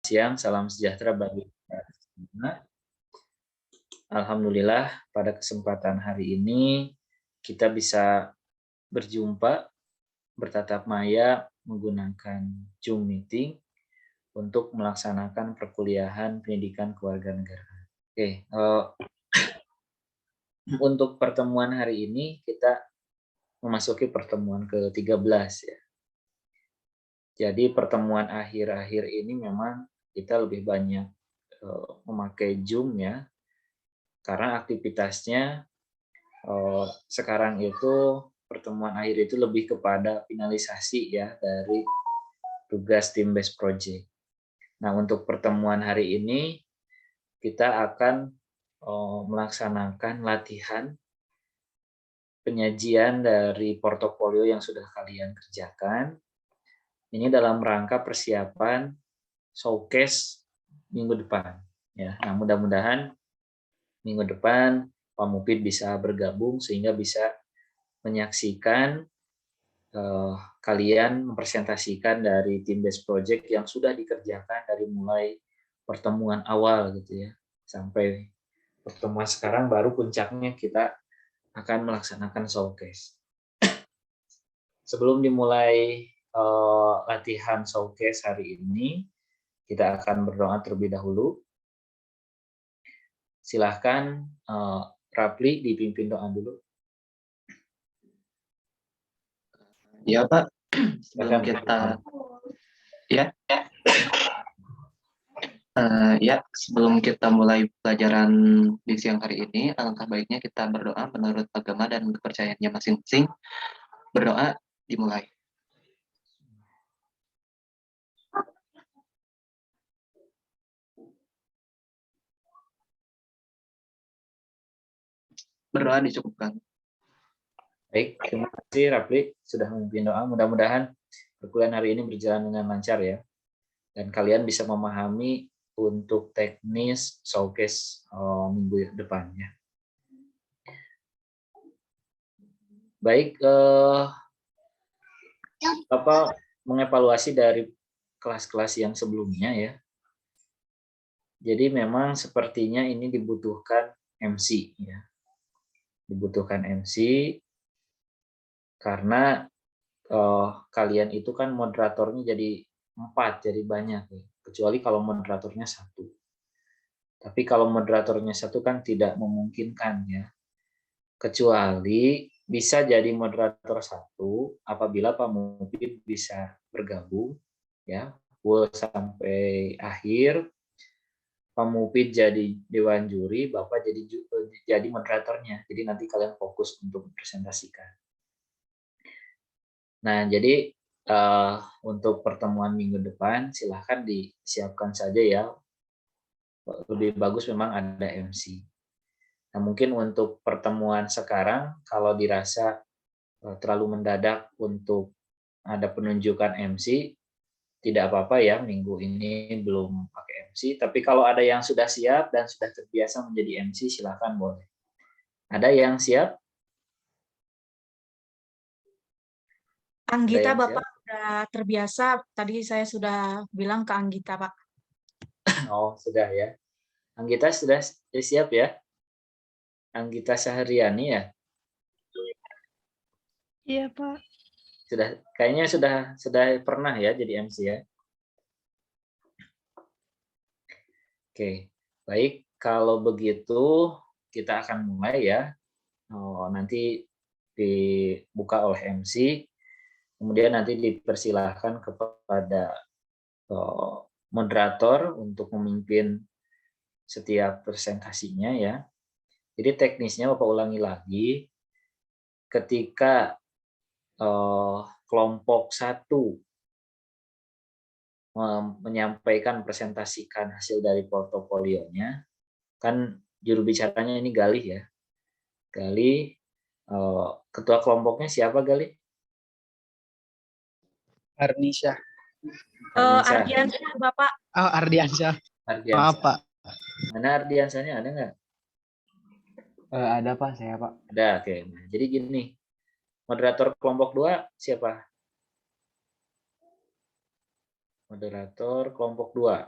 siang, salam sejahtera bagi kita semua. Alhamdulillah, pada kesempatan hari ini kita bisa berjumpa, bertatap maya menggunakan Zoom meeting untuk melaksanakan perkuliahan pendidikan kewarganegaraan. Oke, untuk pertemuan hari ini kita memasuki pertemuan ke-13 ya. Jadi pertemuan akhir-akhir ini memang kita lebih banyak memakai Zoom ya, karena aktivitasnya sekarang itu pertemuan akhir itu lebih kepada finalisasi ya dari tugas team based project. Nah, untuk pertemuan hari ini kita akan melaksanakan latihan penyajian dari portofolio yang sudah kalian kerjakan. Ini dalam rangka persiapan showcase minggu depan. Ya, nah mudah-mudahan minggu depan Pak Mufid bisa bergabung sehingga bisa menyaksikan kalian mempresentasikan dari tim based project yang sudah dikerjakan dari mulai pertemuan awal gitu ya sampai pertemuan sekarang baru puncaknya kita akan melaksanakan showcase. Sebelum dimulai latihan showcase hari ini, kita akan berdoa terlebih dahulu. Silahkan Rapli dipimpin doa dulu. Ya Pak, sebelum kita sebelum kita mulai pelajaran di siang hari ini, alangkah baiknya kita berdoa menurut agama dan kepercayaannya masing-masing. Berdoa dimulai. Berdoa dicukupkan. Baik, terima kasih Rapli sudah memimpin doa. Mudah-mudahan perkuliahan hari ini berjalan dengan lancar ya. Dan kalian bisa memahami untuk teknis showcase minggu depannya. Baik, Bapak mengevaluasi dari kelas-kelas yang sebelumnya ya. Jadi memang sepertinya ini dibutuhkan MC ya. Dibutuhkan MC karena kalian itu kan moderatornya jadi 4, jadi banyak ya. Kecuali kalau moderatornya 1. Tapi kalau moderatornya 1 kan tidak memungkinkan ya. Kecuali bisa jadi moderator 1 apabila Pak Mufid bisa bergabung ya, full sampai akhir. Pak Mufid jadi dewan juri, Bapak jadi moderatornya. Jadi nanti kalian fokus untuk presentasikan. Nah, jadi untuk pertemuan minggu depan silahkan disiapkan saja ya. Lebih bagus memang ada MC. Nah, mungkin untuk pertemuan sekarang kalau dirasa terlalu mendadak untuk ada penunjukan MC, tidak apa-apa ya, minggu ini belum pakai MC. Tapi kalau ada yang sudah siap dan sudah terbiasa menjadi MC, silahkan boleh. Ada yang siap? Anggita, Bapak sudah terbiasa. Tadi saya sudah bilang ke Anggita, Pak. Oh, sudah ya. Anggita sudah siap ya? Anggita Syahriani ya? Iya, Pak. Kayaknya sudah pernah ya jadi MC ya? Oke, baik. Kalau begitu kita akan mulai ya. Nanti dibuka oleh MC, kemudian nanti dipersilahkan kepada moderator untuk memimpin setiap presentasinya ya. Jadi teknisnya Bapak ulangi lagi, ketika kelompok 1 menyampaikan presentasikan hasil dari portofolionya, kan juru bicaranya ini Galih ya. Galih, ketua kelompoknya siapa Galih? Arnisyah. Ardiansyah, Bapak. Oh, Ardiansyah. Maaf, Pak. Mana Ardiansyahnya, ada nggak? Ada, Pak. Saya, Pak. Ada, oke. Nah, jadi gini, moderator kelompok 2 siapa? Moderator kelompok 2.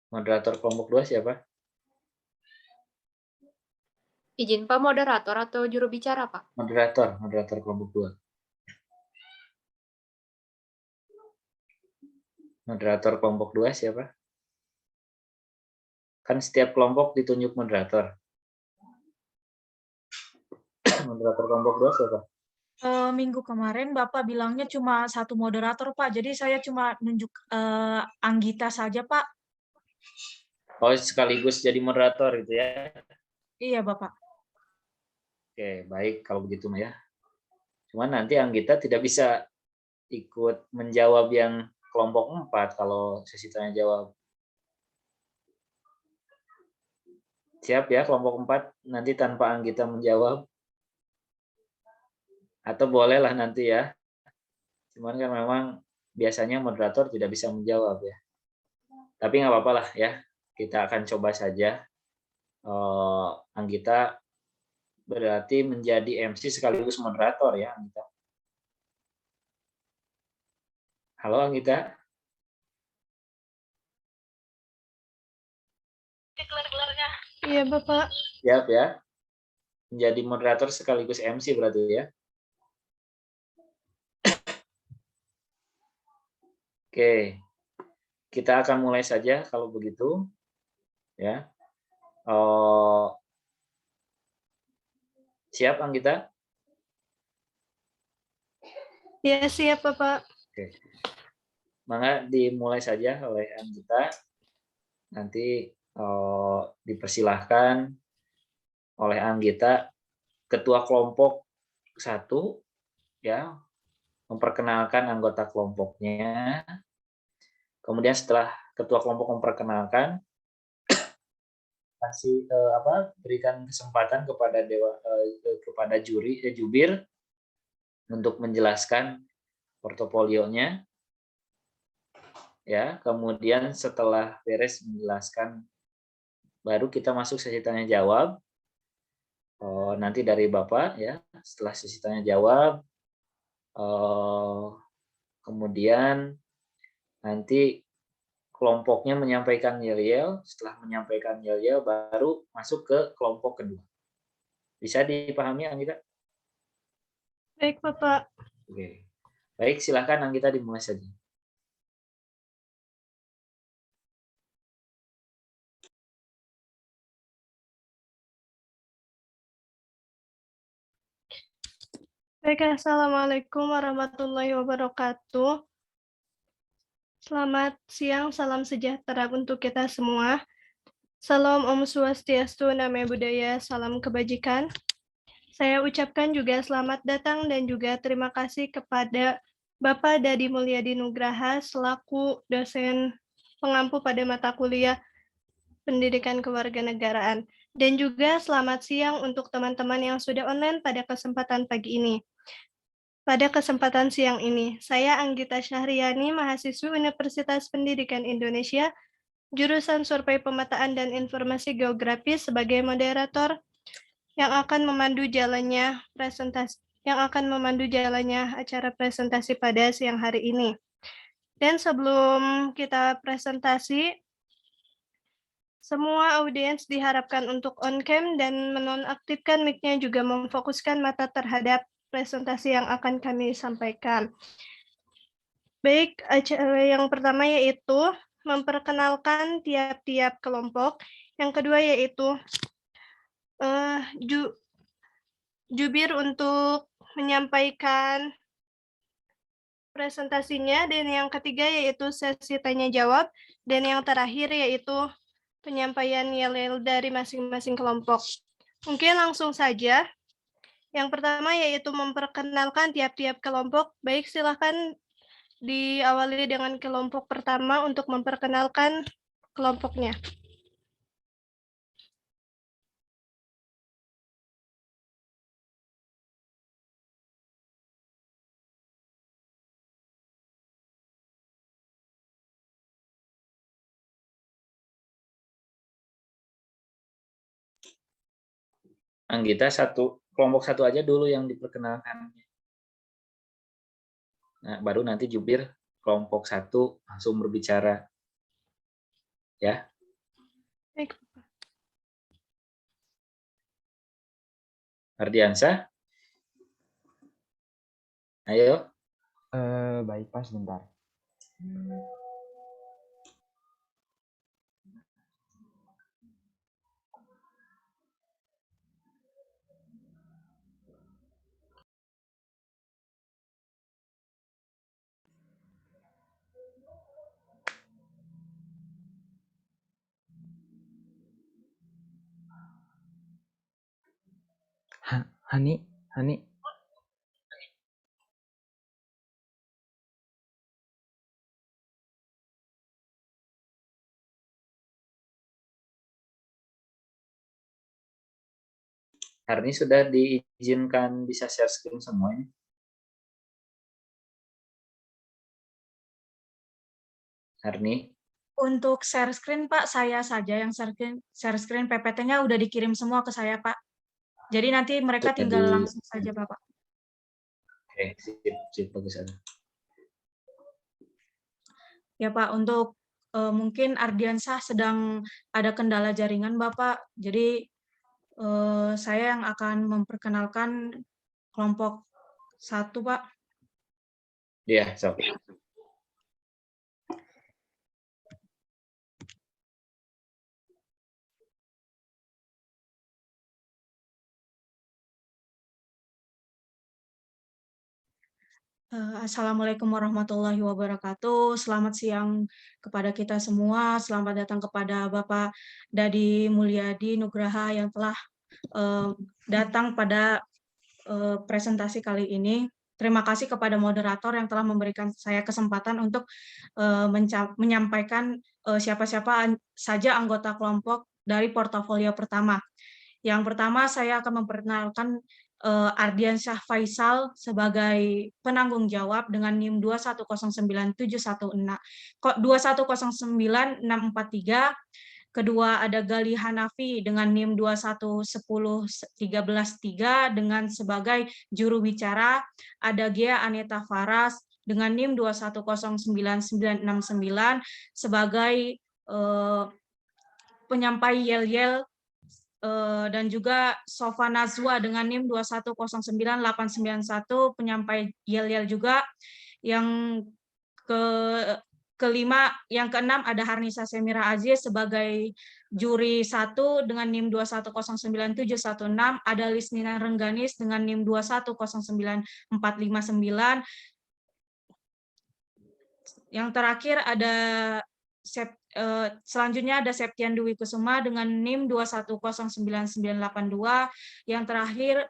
Moderator kelompok 2 siapa? Izin Pak, moderator atau juru bicara, Pak? Moderator kelompok 2. Moderator kelompok 2 siapa? Kan setiap kelompok ditunjuk moderator. Moderator kelompok 2 siapa? Minggu kemarin Bapak bilangnya cuma satu moderator, Pak. Jadi saya cuma nunjuk Anggita saja, Pak. Oh, sekaligus jadi moderator gitu ya. Iya, Bapak. Oke, baik kalau begitu ya. Cuman nanti Anggita tidak bisa ikut menjawab yang kelompok 4 kalau sesi tanya jawab. Siap ya kelompok 4 nanti tanpa Anggita menjawab? Atau bolehlah nanti ya. Cuman kan memang biasanya moderator tidak bisa menjawab ya. Tapi nggak apa-apa lah ya. Kita akan coba saja. Anggita berarti menjadi MC sekaligus moderator ya, Anggita. Halo Anggita. Iya, Bapak. Siap ya. Menjadi moderator sekaligus MC berarti ya. Oke. Kita akan mulai saja kalau begitu. Ya. Siap Anggita? Ya, siap, Bapak. Oke. Maka dimulai saja oleh Anggita. Nanti dipersilahkan oleh Anggita, ketua kelompok 1, ya, memperkenalkan anggota kelompoknya. Kemudian setelah ketua kelompok memperkenalkan, kasih berikan kesempatan kepada kepada jubir untuk menjelaskan portofolionya. Ya, kemudian setelah beres menjelaskan, baru kita masuk sesi tanya jawab. Nanti dari Bapak ya, setelah sesi tanya jawab, kemudian nanti kelompoknya menyampaikan yel-yel, setelah menyampaikan yel-yel baru masuk ke kelompok kedua. Bisa dipahami Anggita? Baik, Bapak. Oke. Baik, silakan Anggita dimulai saja. Baik, Assalamualaikum warahmatullahi wabarakatuh. Selamat siang, salam sejahtera untuk kita semua. Salam Om Swastiastu, Namo Buddhaya, salam kebajikan. Saya ucapkan juga selamat datang dan juga terima kasih kepada Bapak Dadi Mulyadi Nugraha selaku dosen pengampu pada mata kuliah Pendidikan Kewarganegaraan. Dan juga selamat siang untuk teman-teman yang sudah online pada kesempatan pagi ini. Pada kesempatan siang ini, saya Anggita Syahriani, mahasiswi Universitas Pendidikan Indonesia, jurusan Survei Pemetaan dan Informasi Geografi sebagai moderator yang akan memandu jalannya acara presentasi pada siang hari ini. Dan sebelum kita presentasi, semua audiens diharapkan untuk on-cam dan menonaktifkan mic-nya, juga memfokuskan mata terhadap presentasi yang akan kami sampaikan. Baik, yang pertama yaitu memperkenalkan tiap-tiap kelompok. Yang kedua yaitu jubir untuk menyampaikan presentasinya, dan yang ketiga yaitu sesi tanya jawab, dan yang terakhir yaitu penyampaian yel-yel dari masing-masing kelompok. Mungkin langsung saja. Yang pertama yaitu memperkenalkan tiap-tiap kelompok. Baik, silakan diawali dengan kelompok pertama untuk memperkenalkan kelompoknya. Anggita kelompok satu aja dulu yang diperkenalkan. Nah, baru nanti jubir kelompok 1 langsung berbicara. Ya. Baik, Ardiansyah, ayo. Baik Pak, sebentar. Hani. Hari ini sudah diizinkan bisa share screen semuanya. Harni, Untuk share screen, Pak, saya saja yang share screen PPT-nya udah dikirim semua ke saya, Pak. Jadi nanti mereka sudah tinggal langsung saja, Bapak. Oke, sip, bagus ada. Ya, Pak, untuk mungkin Ardiansyah sedang ada kendala jaringan, Bapak. Jadi saya yang akan memperkenalkan kelompok 1, Pak. Iya, so. Assalamualaikum warahmatullahi wabarakatuh. Selamat siang kepada kita semua. Selamat datang kepada Bapak Dadi Mulyadi Nugraha yang telah datang pada presentasi kali ini. Terima kasih kepada moderator yang telah memberikan saya kesempatan untuk menyampaikan siapa-siapa saja anggota kelompok dari portofolio pertama. Yang pertama, saya akan memperkenalkan Ardiansyah Faisal sebagai penanggung jawab dengan NIM 2109716. Kedua ada Gali Hanafi dengan NIM 2110113 dengan sebagai juru bicara. Ada Gia Aneta Faras dengan NIM 2109969 sebagai penyampai yel-yel, dan juga Sofa Nazwa dengan NIM 2109891 penyampai yel-yel juga. Yang keenam ada Harnisa Semira Aziz sebagai juri 1 dengan NIM 2109716, ada Lisnina Rengganis dengan NIM 2109459. Yang terakhir ada selanjutnya ada Septian Dwi Kusuma dengan NIM 2109982. Yang terakhir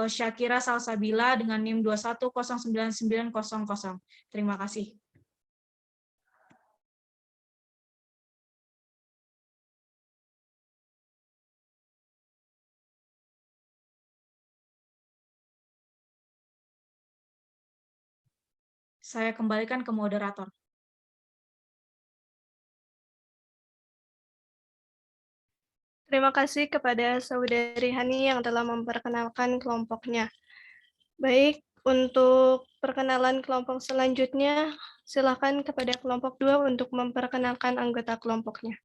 Syakira Salsabila dengan NIM 2109900. Terima kasih. Saya kembalikan ke moderator. terima kasih kepada Saudari Hani yang telah memperkenalkan kelompoknya. Baik, untuk perkenalan kelompok selanjutnya, silakan kepada kelompok 2 untuk memperkenalkan anggota kelompoknya.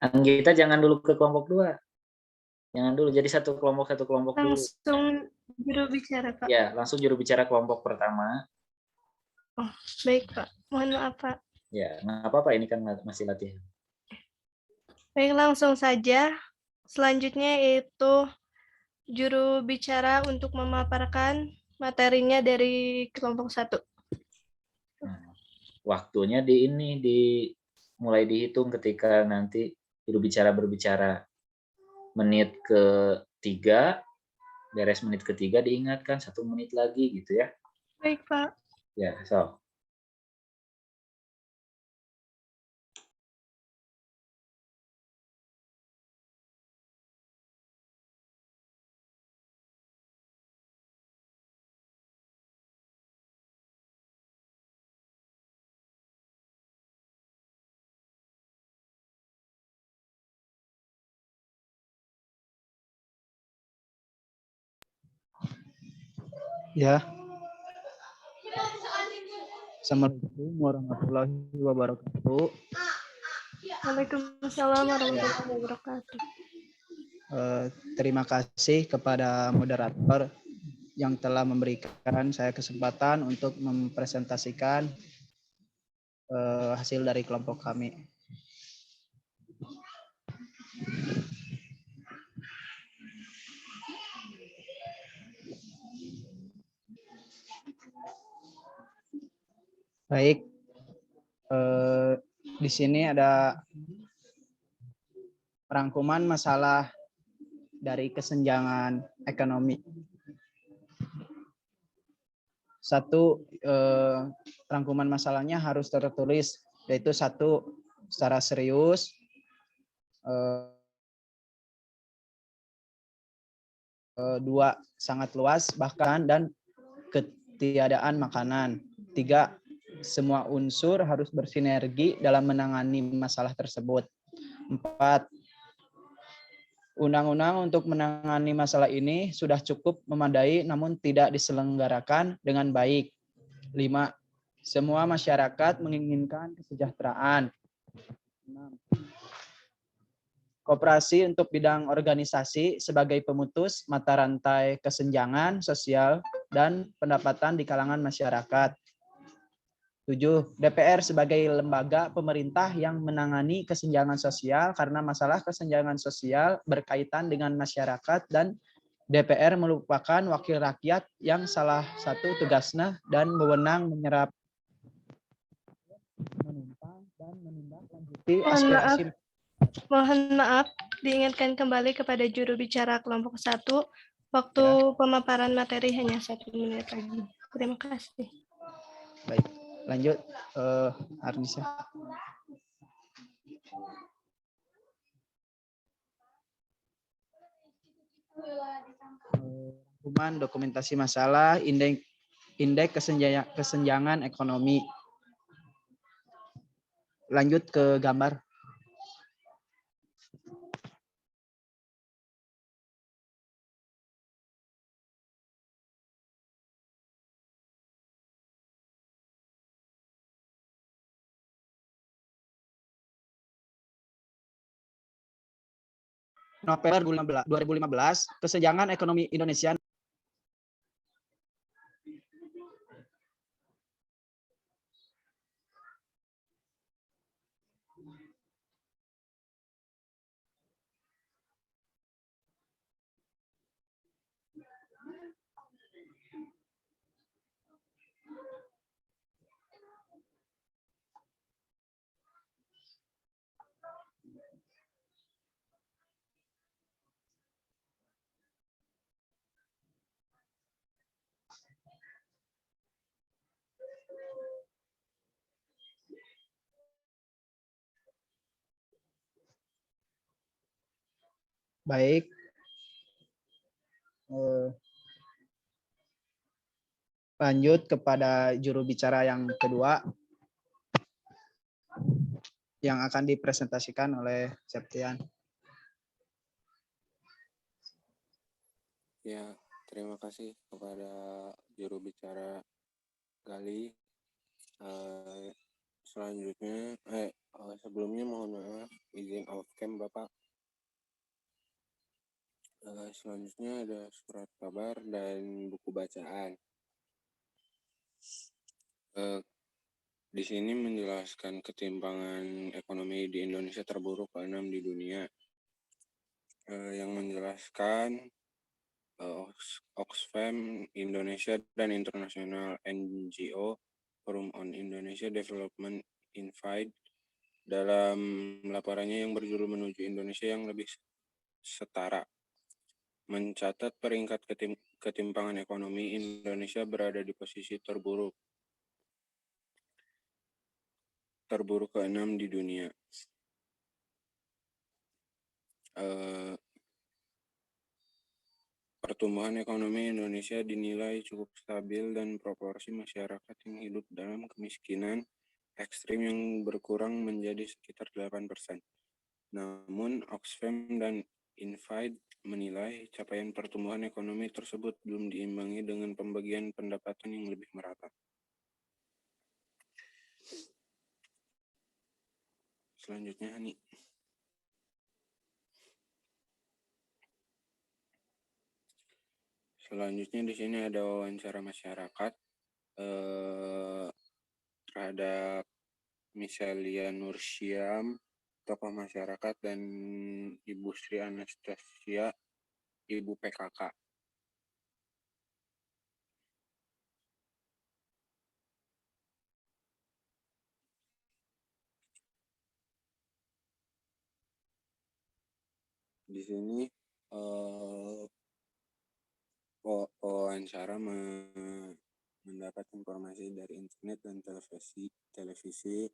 Anggita jangan dulu ke kelompok 2. Jangan dulu, jadi satu kelompok dulu. Langsung juru bicara, Pak. Ya, langsung juru bicara kelompok pertama. Oh, baik, Pak. Mohon maaf, Pak. Ya, nggak apa-apa, ini kan masih latihan. Baik, langsung saja. Selanjutnya yaitu juru bicara untuk memaparkan materinya dari kelompok 1. Nah, waktunya mulai dihitung ketika nanti juru bicara berbicara. Menit ke-3, beres menit ke-3 diingatkan 1 menit lagi gitu ya. Baik, Pak. Ya, so. Ya. Assalamualaikum warahmatullahi wabarakatuh. Waalaikumsalam warahmatullahi wabarakatuh. Terima kasih kepada moderator yang telah memberikan saya kesempatan untuk mempresentasikan hasil dari kelompok kami. Baik, di sini ada rangkuman masalah dari kesenjangan ekonomi. Satu, rangkuman masalahnya harus tertulis, yaitu satu, secara serius, dua, sangat luas bahkan dan ketiadaan makanan. Tiga, semua unsur harus bersinergi dalam menangani masalah tersebut. Empat, undang-undang untuk menangani masalah ini sudah cukup memadai namun tidak diselenggarakan dengan baik. 5. Semua masyarakat menginginkan kesejahteraan. 6. Koperasi untuk bidang organisasi sebagai pemutus mata rantai kesenjangan sosial dan pendapatan di kalangan masyarakat. 7. DPR sebagai lembaga pemerintah yang menangani kesenjangan sosial karena masalah kesenjangan sosial berkaitan dengan masyarakat dan DPR merupakan wakil rakyat yang salah satu tugasnya dan wewenang menyerap, menumpang dan menindaklanjuti aspirasi. Mohon maaf, diingatkan kembali kepada juru bicara kelompok 1, waktu pemaparan materi hanya 1 menit lagi. Terima kasih. Baik, lanjut, Arnisa. Rangkuman dokumentasi masalah indeks kesenjangan ekonomi. Lanjut ke gambar. November 2015, kesenjangan ekonomi Indonesia baik. Lanjut kepada juru bicara yang kedua yang akan dipresentasikan oleh Septian. Ya, terima kasih kepada juru bicara Gali. Selanjutnya, sebelumnya mohon maaf, izin off cam Bapak. Selanjutnya ada surat kabar dan buku bacaan. Di sini menjelaskan ketimpangan ekonomi di Indonesia terburuk ke-6 di dunia. Yang menjelaskan Oxfam Indonesia dan International NGO Forum on Indonesia Development Invite dalam laporannya yang berjudul Menuju Indonesia yang Lebih Setara mencatat peringkat ketimpangan ekonomi Indonesia berada di posisi terburuk ke-6 di dunia. Pertumbuhan ekonomi Indonesia dinilai cukup stabil dan proporsi masyarakat yang hidup dalam kemiskinan ekstrim yang berkurang menjadi sekitar 8%. Namun, Oxfam dan Invite menilai capaian pertumbuhan ekonomi tersebut belum diimbangi dengan pembagian pendapatan yang lebih merata. Selanjutnya Hani. Selanjutnya di sini ada wawancara masyarakat terhadap Misalia Nursyam, tokoh masyarakat, dan Ibu Sri Anastasia, Ibu PKK. Di sini wawancara mendapat informasi dari internet dan televisi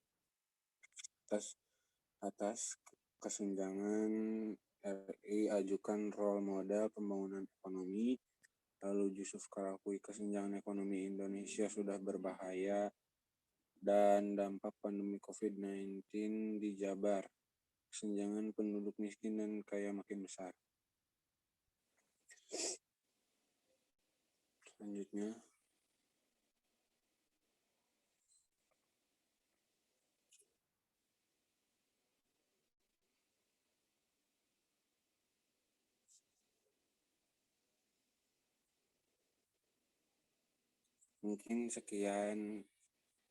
atas kesenjangan RI ajukan role model pembangunan ekonomi, lalu Yusuf Kala akui kesenjangan ekonomi Indonesia sudah berbahaya, dan dampak pandemi COVID-19 di Jabar, kesenjangan penduduk miskin dan kaya makin besar. Selanjutnya, mungkin sekian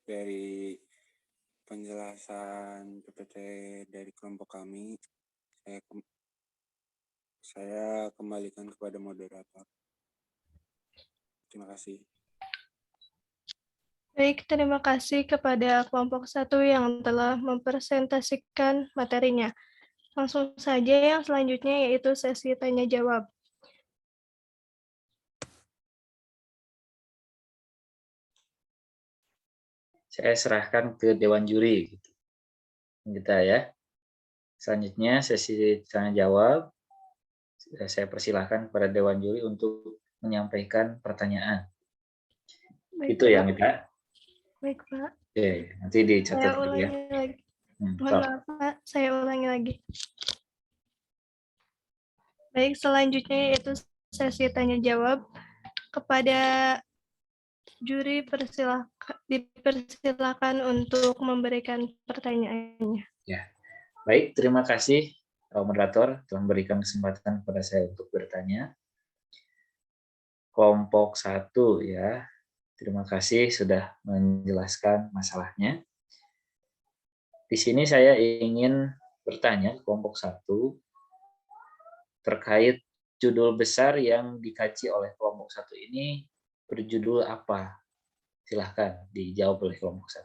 dari penjelasan PPT dari kelompok kami. Saya kembalikan kepada moderator. Terima kasih. Baik, terima kasih kepada kelompok 1 yang telah mempresentasikan materinya. Langsung saja yang selanjutnya yaitu sesi tanya jawab. Saya serahkan ke Dewan Juri gitu. Kita ya. Selanjutnya sesi tanya jawab. Saya persilahkan kepada Dewan Juri untuk menyampaikan pertanyaan. Baik, Itu Pak. ya, Mita. Baik, Pak. Oke, nanti dicatat Saya dulu ya. ulangi lagi. Mohon Stop. maaf, Pak. Saya ulangi lagi. Baik, selanjutnya yaitu sesi tanya jawab. Kepada juri dipersilakan untuk memberikan pertanyaannya. Ya. Baik, terima kasih moderator telah memberikan kesempatan kepada saya untuk bertanya. Kelompok 1 ya. Terima kasih sudah menjelaskan masalahnya. Di sini saya ingin bertanya kelompok 1 terkait judul besar yang dikaji oleh kelompok 1 ini berjudul apa? Silahkan dijawab oleh kelompok 1.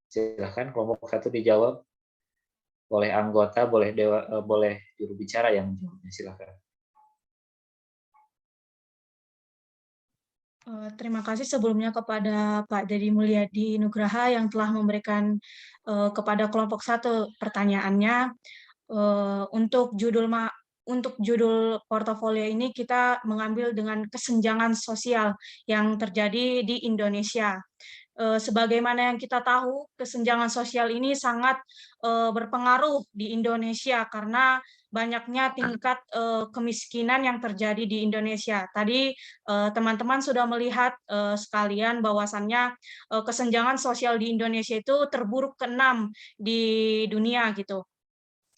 Silahkan kelompok 1 dijawab. Boleh anggota, boleh juru bicara yang menjawabnya. Silahkan. Terima kasih sebelumnya kepada Pak Dedi Mulyadi Nugraha yang telah memberikan kepada kelompok 1 pertanyaannya. Untuk judul portofolio ini kita mengambil dengan kesenjangan sosial yang terjadi di Indonesia. Sebagaimana yang kita tahu, kesenjangan sosial ini sangat berpengaruh di Indonesia karena banyaknya tingkat kemiskinan yang terjadi di Indonesia. Tadi teman-teman sudah melihat sekalian bahwasannya kesenjangan sosial di Indonesia itu terburuk ke-6 di dunia gitu.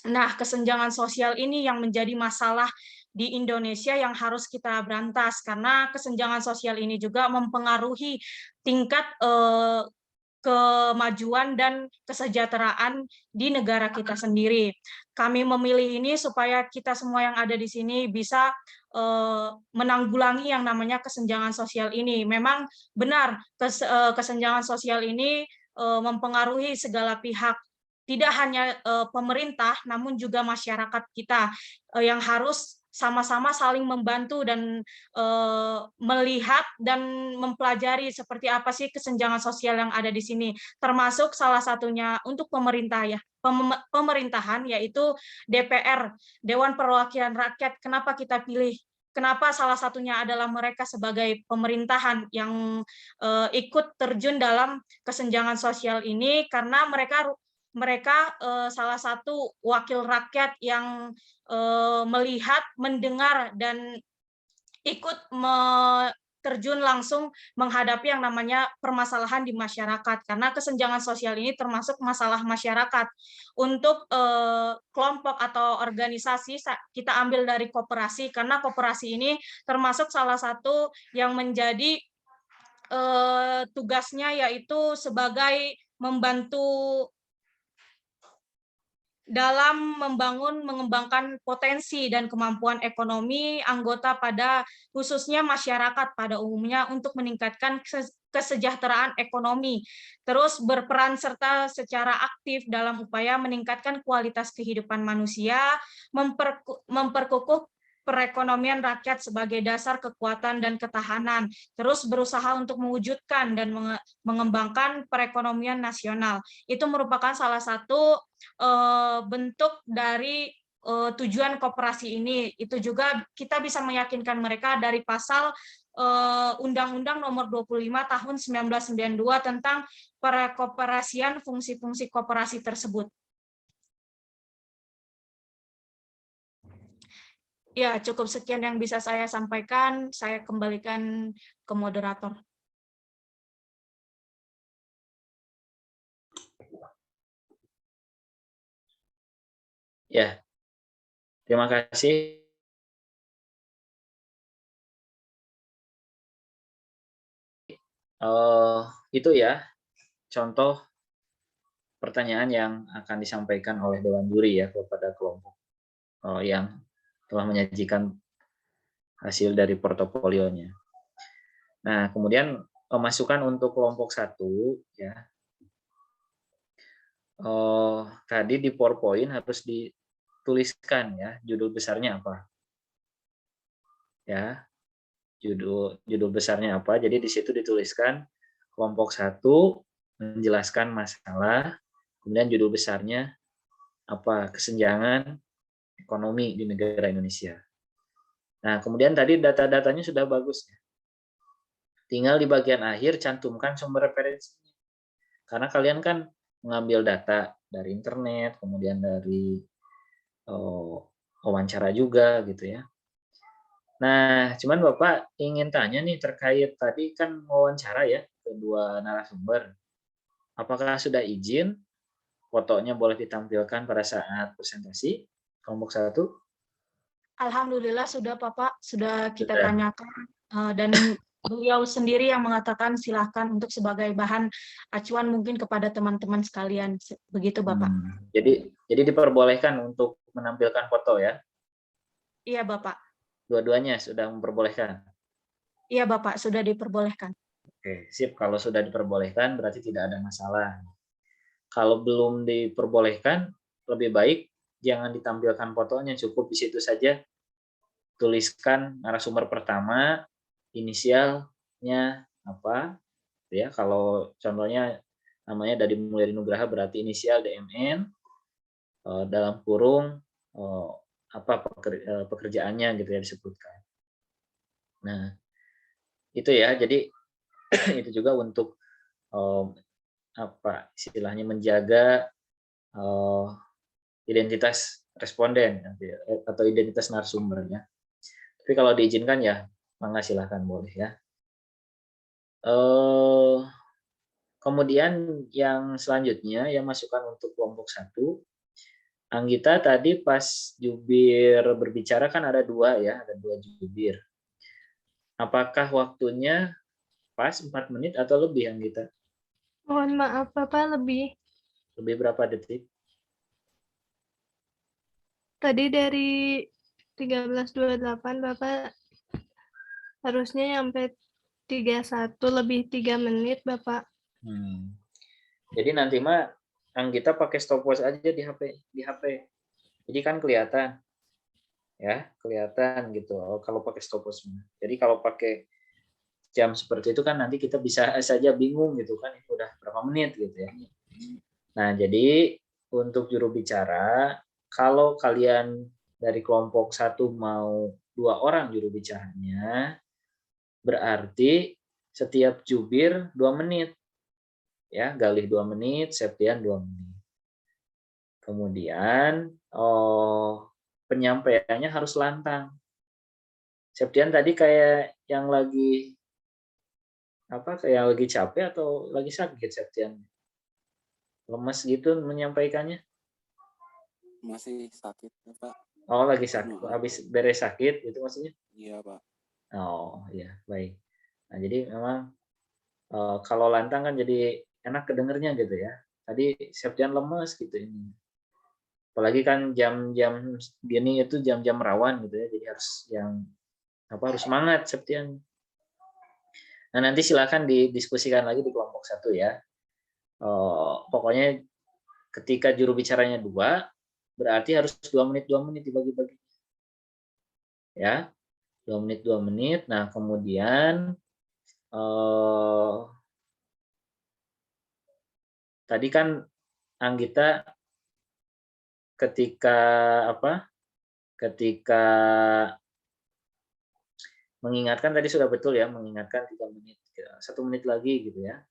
Nah, kesenjangan sosial ini yang menjadi masalah di Indonesia yang harus kita berantas karena kesenjangan sosial ini juga mempengaruhi tingkat kemajuan dan kesejahteraan di negara kita sendiri. Kami memilih ini supaya kita semua yang ada di sini bisa menanggulangi yang namanya kesenjangan sosial ini. Memang benar kesenjangan sosial ini mempengaruhi segala pihak. Tidak hanya pemerintah, namun juga masyarakat kita yang harus sama-sama saling membantu dan melihat dan mempelajari seperti apa sih kesenjangan sosial yang ada di sini. Termasuk salah satunya untuk pemerintah ya, pemerintahan yaitu DPR, Dewan Perwakilan Rakyat. Kenapa kita pilih? Kenapa salah satunya adalah mereka sebagai pemerintahan yang ikut terjun dalam kesenjangan sosial ini karena mereka salah satu wakil rakyat yang melihat, mendengar, dan ikut terjun langsung menghadapi yang namanya permasalahan di masyarakat, karena kesenjangan sosial ini termasuk masalah masyarakat. Untuk kelompok atau organisasi kita ambil dari koperasi, karena koperasi ini termasuk salah satu yang menjadi tugasnya yaitu sebagai membantu dalam mengembangkan potensi dan kemampuan ekonomi anggota pada khususnya masyarakat pada umumnya untuk meningkatkan kesejahteraan ekonomi, terus berperan serta secara aktif dalam upaya meningkatkan kualitas kehidupan manusia, memperkukuh perekonomian rakyat sebagai dasar kekuatan dan ketahanan, terus berusaha untuk mewujudkan dan mengembangkan perekonomian nasional. Itu merupakan salah satu bentuk dari tujuan koperasi ini. Itu juga kita bisa meyakinkan mereka dari pasal Undang-Undang Nomor 25 Tahun 1992 tentang perekoperasian fungsi-fungsi koperasi tersebut. Ya, cukup sekian yang bisa saya sampaikan. Saya kembalikan ke moderator. Ya, terima kasih. Itu ya, contoh pertanyaan yang akan disampaikan oleh Dewan Juri ya kepada kelompok yang telah menyajikan hasil dari portofolionya. Nah, kemudian masukan untuk kelompok 1 ya. Tadi di PowerPoint harus dituliskan ya judul besarnya apa. Ya. Judul besarnya apa. Jadi di situ dituliskan kelompok 1 menjelaskan masalah, kemudian judul besarnya apa, kesenjangan ekonomi di negara Indonesia. Nah, kemudian tadi data-datanya sudah bagus ya. Tinggal di bagian akhir cantumkan sumber referensinya. Karena kalian kan mengambil data dari internet, kemudian dari wawancara juga gitu ya. Nah, cuman Bapak ingin tanya nih terkait tadi kan wawancara ya kedua narasumber. Apakah sudah izin fotonya boleh ditampilkan pada saat presentasi kelompok 1? Alhamdulillah sudah Bapak, sudah kita Sudah. tanyakan dan beliau sendiri yang mengatakan silahkan untuk sebagai bahan acuan mungkin kepada teman-teman sekalian. Begitu Bapak. Jadi diperbolehkan untuk menampilkan foto ya? Iya Bapak. Dua-duanya sudah memperbolehkan? Iya Bapak, sudah diperbolehkan. Oke, sip. Kalau sudah diperbolehkan berarti tidak ada masalah. Kalau belum diperbolehkan, lebih baik jangan ditampilkan fotonya, cukup di situ saja tuliskan narasumber pertama, inisialnya apa, ya. Kalau contohnya namanya Dadi Mulyadi Nugraha berarti inisial DMN, dalam kurung apa pekerjaannya gitu ya disebutkan. Nah, itu ya. Jadi itu juga untuk apa istilahnya menjaga identitas responden atau identitas narasumbernya. Tapi kalau diizinkan ya, mangga silahkan boleh ya. Kemudian yang selanjutnya yang masukan untuk kelompok 1, Anggita tadi pas jubir berbicara kan ada 2 ya, ada 2 jubir. Apakah waktunya pas 4 menit atau lebih Anggita? Mohon maaf Bapak, lebih. Lebih berapa detik? Tadi dari 13.28 Bapak harusnya sampai 31 lebih 3 menit Bapak. Jadi nanti mah Anggita pakai stopwatch aja di HP. Jadi kan kelihatan. Ya, kelihatan gitu. Kalau pakai stopwatch. Jadi kalau pakai jam seperti itu kan nanti kita bisa saja bingung gitu kan, itu udah berapa menit gitu ya. Nah, jadi untuk juru bicara, kalau kalian dari kelompok 1 mau 2 orang juru bicaranya, berarti setiap jubir 2 menit. Ya, Galih 2 menit, Septian 2 menit. Kemudian penyampaiannya harus lantang. Septian tadi kayak yang lagi Apa kayak lagi capek atau lagi sakit Septian? Lemes gitu menyampaikannya? Masih sakit, Pak. Oh, lagi sakit. Habis beres sakit gitu maksudnya? Iya, Pak. Oh, iya, baik. Nah, jadi memang kalau lantang kan jadi enak kedengernya gitu ya. Tadi Septian lemes gitu ini. Apalagi kan jam-jam gini itu jam-jam rawan gitu ya. Jadi harus harus semangat Septian. Nah, nanti silakan didiskusikan lagi di kelompok 1 ya. Pokoknya ketika juru bicaranya 2, berarti harus 2 menit 2 menit dibagi-bagi. Ya, 2 menit 2 menit. Nah, kemudian tadi kan Anggita ketika ketika mengingatkan tadi sudah betul ya, mengingatkan 3 menit, 1 menit lagi gitu ya.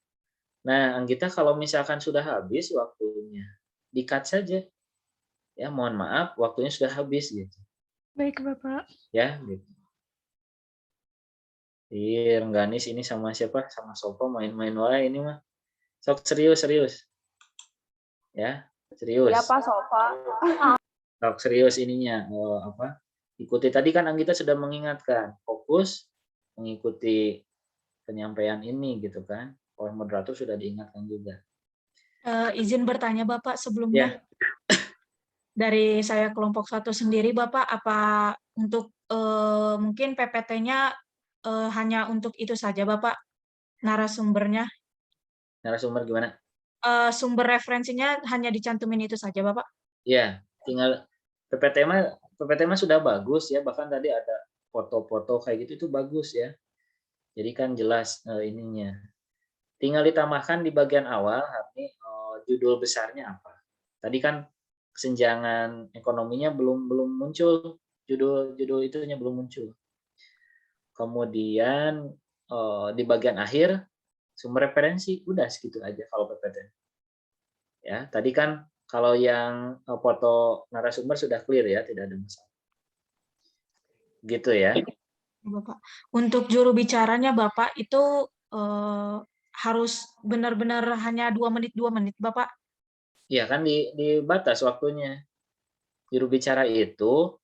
Nah, Anggita kalau misalkan sudah habis waktunya, di-cut saja. Ya, mohon maaf waktunya sudah habis gitu. Baik, Bapak. Ya, gitu. Rengganis ini sama siapa? Sama Sopo main-main wae ini mah. Sok serius. Ya, serius. Ya Pak Sofa. Sok serius ininya. Ikuti tadi kan Anggita sudah mengingatkan, fokus mengikuti penyampaian ini gitu kan. Oleh moderator sudah diingatkan juga. Izin bertanya Bapak sebelumnya. Ya. Dari saya kelompok 1 sendiri Bapak, apa untuk mungkin PPT-nya hanya untuk itu saja Bapak, narasumbernya? Narasumber gimana? Sumber referensinya hanya dicantumin itu saja Bapak? Ya, tinggal PPT mah sudah bagus ya, bahkan tadi ada foto-foto kayak gitu itu bagus ya. Jadi kan jelas ininya. Tinggal ditambahkan di bagian awal judul besarnya apa. Tadi kan kesenjangan ekonominya belum muncul, judul itunya belum muncul. Kemudian di bagian akhir sumber referensi, udah segitu aja kalau PPT. Ya, tadi kan kalau yang foto narasumber sudah clear ya, tidak ada masalah. Gitu ya. Bapak. Untuk juru bicaranya Bapak itu harus benar-benar hanya 2 menit Bapak? Iya kan dibatas waktunya. Juru bicara itu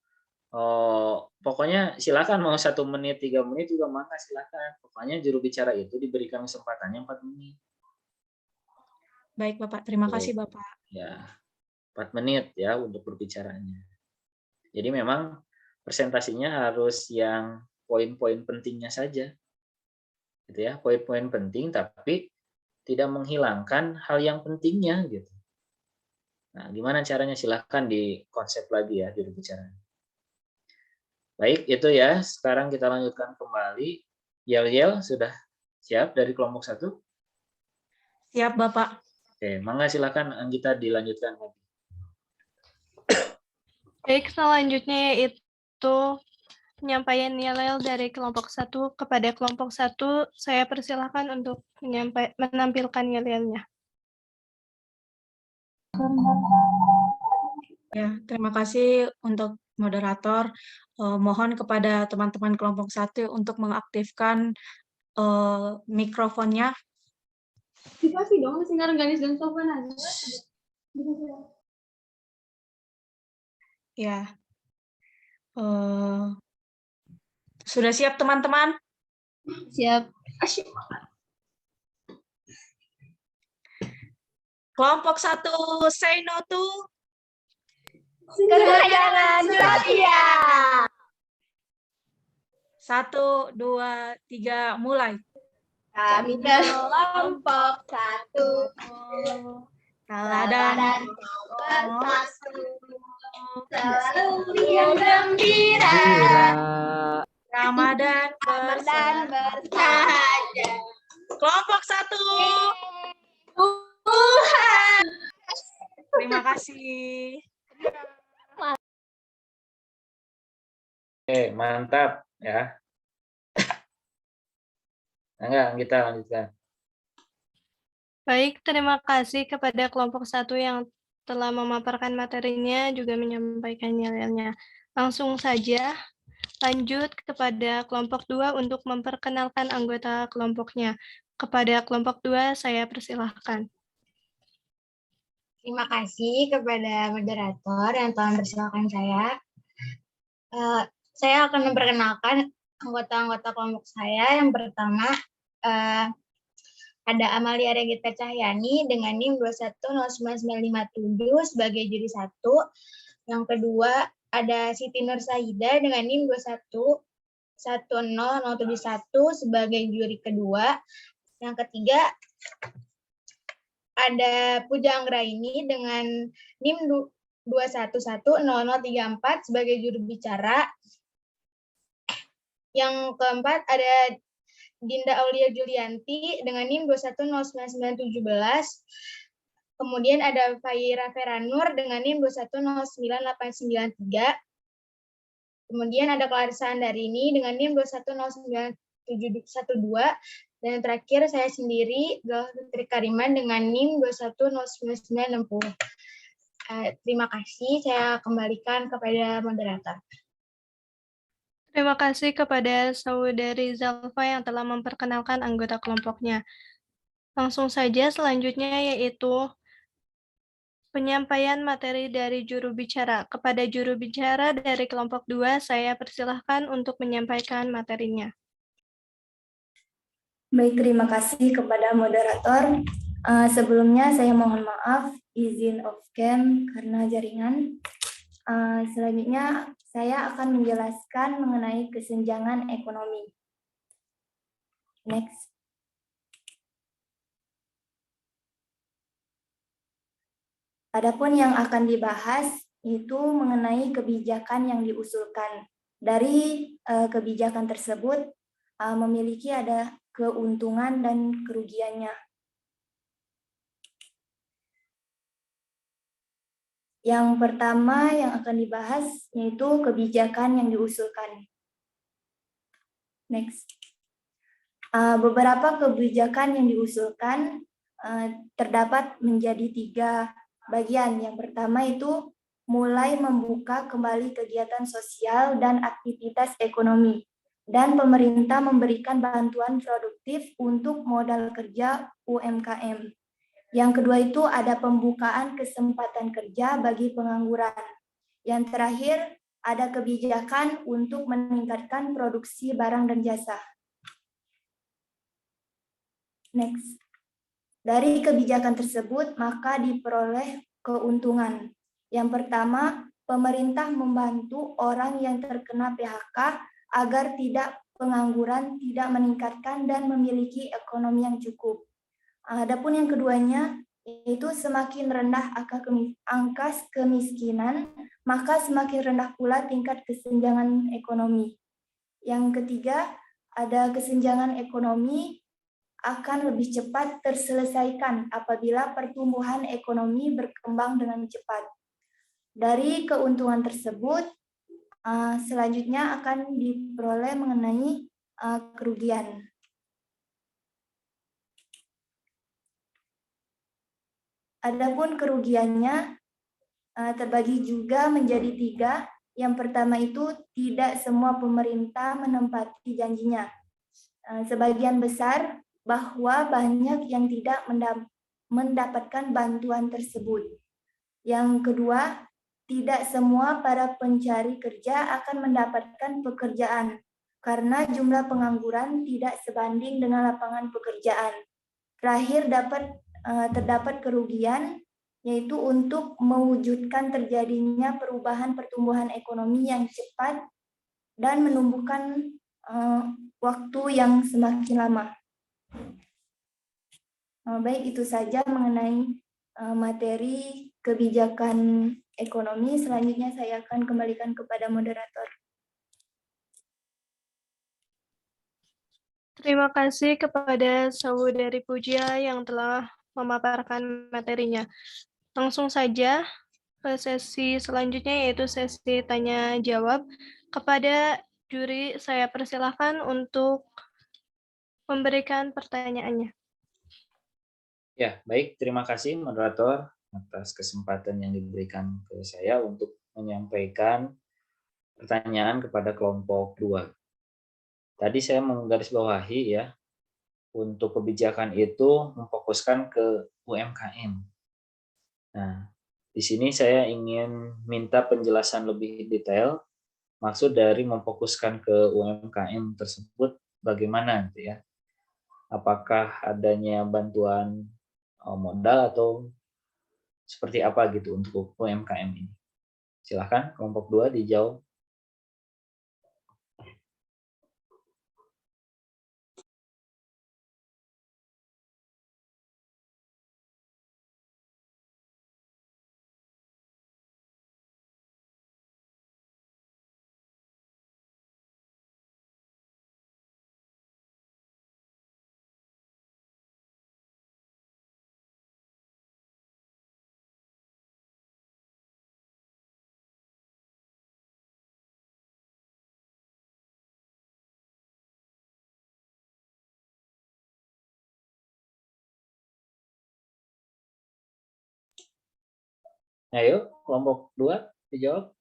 pokoknya silakan mau 1 menit 3 menit juga mangga silakan. Pokoknya juru bicara itu diberikan kesempatannya 4 menit. Baik Bapak, terima kasih Bapak. Ya, 4 menit ya untuk berbicaranya. Jadi memang presentasinya harus yang poin-poin pentingnya saja. Gitu ya, poin-poin penting tapi tidak menghilangkan hal yang pentingnya gitu. Nah, gimana caranya silahkan di konsep lagi ya juru bicara. Baik, itu ya. Sekarang kita lanjutkan kembali. Yel sudah siap dari kelompok 1? Siap, Bapak. Oke, mangga silakan Anggita dilanjutkan lagi. Baik, selanjutnya yaitu penyampaian yel dari kelompok 1 kepada kelompok 1. Saya persilahkan untuk menampilkan yel-yelnya. Ya, terima kasih untuk moderator. Mohon kepada teman-teman kelompok 1 untuk mengaktifkan mikrofonnya. Dikasih dong, mesin Rengganis dan Sofan aja. Ya. Sudah siap teman-teman? Siap. Kelompok 1, say no to Kesenjangan sosial. 1, 2, 3, mulai. Kami kelompok 1. Teladan Selalu yang gembira. Ramadan bersahaja. Kelompok 1. Tuhan. Terima kasih. Oke, mantap ya. Enggak, kita lanjutkan. Baik, terima kasih kepada kelompok 1 yang telah memaparkan materinya, juga menyampaikan yel-yelnya. Langsung saja lanjut kepada kelompok 2 untuk memperkenalkan anggota kelompoknya. Kepada kelompok 2, saya persilahkan. Terima kasih kepada moderator yang telah mempersilahkan saya. Saya akan memperkenalkan anggota-anggota kelompok saya. Yang pertama, ada Amalia Regita Cahyani dengan NIM 2109957 sebagai juri 1. Yang kedua, ada Siti Nur Saida dengan NIM 2110071 sebagai juri kedua. Yang ketiga, ada Puja Anggraini dengan NIM 2110034 sebagai juru bicara. Yang keempat, ada Dinda Aulia Julianti dengan NIM 2109917. Kemudian ada Faira Feranur dengan NIM 2109893. Kemudian ada Clarissa Andarini dengan NIM 2109712. Dan yang terakhir saya sendiri, Fitri Kariman dengan NIM 2109960. Terima kasih, saya kembalikan kepada moderator. Terima kasih kepada Saudari Zalfa yang telah memperkenalkan anggota kelompoknya. Langsung saja selanjutnya yaitu penyampaian materi dari juru bicara. Kepada juru bicara dari kelompok 2, saya persilahkan untuk menyampaikan materinya. Baik, terima kasih kepada moderator. Sebelumnya saya mohon maaf, izin off cam karena jaringan. Selanjutnya saya akan menjelaskan mengenai kesenjangan ekonomi. Next. Adapun yang akan dibahas itu mengenai kebijakan yang diusulkan. Dari kebijakan tersebut memiliki ada keuntungan dan kerugiannya. Yang pertama yang akan dibahas yaitu kebijakan yang diusulkan. Next. Beberapa kebijakan yang diusulkan terdapat menjadi 3 bagian. Yang pertama itu mulai membuka kembali kegiatan sosial dan aktivitas ekonomi. Dan pemerintah memberikan bantuan produktif untuk modal kerja UMKM. Yang kedua itu ada pembukaan kesempatan kerja bagi pengangguran. Yang terakhir ada kebijakan untuk meningkatkan produksi barang dan jasa. Next. Dari kebijakan tersebut maka diperoleh keuntungan. Yang pertama, pemerintah membantu orang yang terkena PHK agar tidak pengangguran, tidak meningkatkan dan memiliki ekonomi yang cukup. Adapun yang keduanya, yaitu semakin rendah angka kemiskinan, maka semakin rendah pula tingkat kesenjangan ekonomi. Yang ketiga, ada kesenjangan ekonomi akan lebih cepat terselesaikan apabila pertumbuhan ekonomi berkembang dengan cepat. Dari keuntungan tersebut, selanjutnya akan diperoleh mengenai kerugian. Adapun kerugiannya terbagi juga menjadi 3. Yang pertama itu tidak semua pemerintah menempati janjinya. Sebagian besar bahwa banyak yang tidak mendapatkan bantuan tersebut. Yang kedua, tidak semua para pencari kerja akan mendapatkan pekerjaan karena jumlah pengangguran tidak sebanding dengan lapangan pekerjaan. Terakhir terdapat kerugian, yaitu untuk mewujudkan terjadinya perubahan pertumbuhan ekonomi yang cepat dan menumbuhkan waktu yang semakin lama. Baik, itu saja mengenai materi kebijakan ekonomi. Selanjutnya saya akan kembalikan kepada moderator. Terima kasih kepada Saudari Puja yang telah memaparkan materinya. Langsung saja ke sesi selanjutnya yaitu sesi tanya jawab. Kepada juri saya persilahkan untuk memberikan pertanyaannya. Ya, baik. Terima kasih moderator atas kesempatan yang diberikan ke saya untuk menyampaikan pertanyaan kepada kelompok 2. Tadi saya menggarisbawahi ya, untuk kebijakan itu memfokuskan ke UMKM. Nah, di sini saya ingin minta penjelasan lebih detail, maksud dari memfokuskan ke UMKM tersebut bagaimana gitu ya. Apakah adanya bantuan modal atau seperti apa gitu untuk UMKM ini? Silakan kelompok 2 dijawab. Ayo, kelompok 2 dijawab.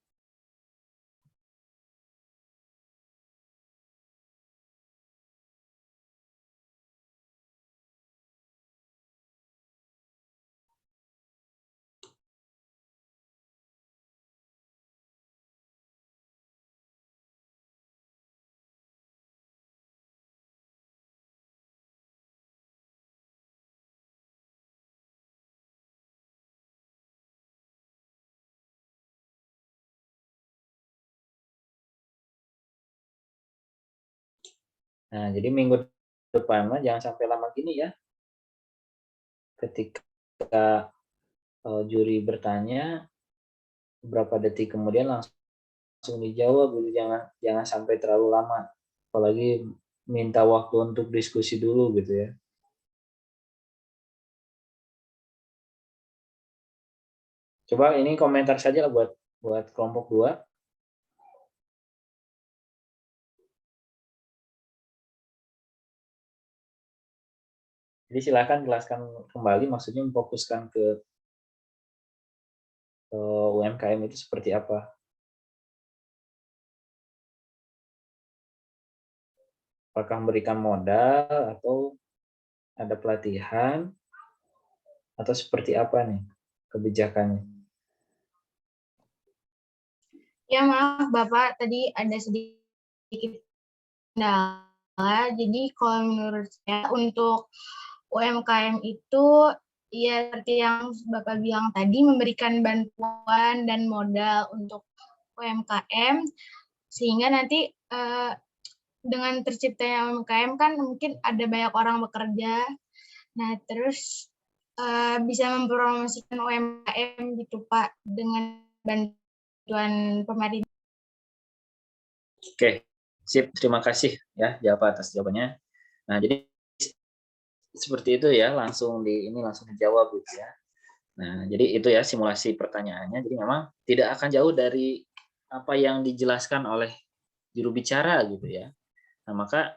Nah, jadi minggu depan mah jangan sampai lama gini ya. Ketika juri bertanya, beberapa detik kemudian langsung dijawab, gitu. Jangan sampai terlalu lama. Apalagi minta waktu untuk diskusi dulu gitu ya. Coba ini komentar saja lah buat kelompok 2. Jadi silakan jelaskan kembali, maksudnya memfokuskan ke UMKM itu seperti apa. Apakah memberikan modal atau ada pelatihan atau seperti apa nih kebijakannya? Ya maaf Bapak, tadi ada sedikit kendala. Jadi kalau menurut saya untuk UMKM itu ya seperti yang Bapak bilang tadi, memberikan bantuan dan modal untuk UMKM sehingga nanti dengan terciptanya UMKM kan mungkin ada banyak orang bekerja. Nah, terus bisa mempromosikan UMKM gitu Pak dengan bantuan pemerintah. Oke, sip. Terima kasih ya jawab atas jawabannya. Nah, jadi seperti itu ya, langsung dijawab gitu ya. Nah, jadi itu ya simulasi pertanyaannya. Jadi memang tidak akan jauh dari apa yang dijelaskan oleh juru bicara gitu ya. Nah, maka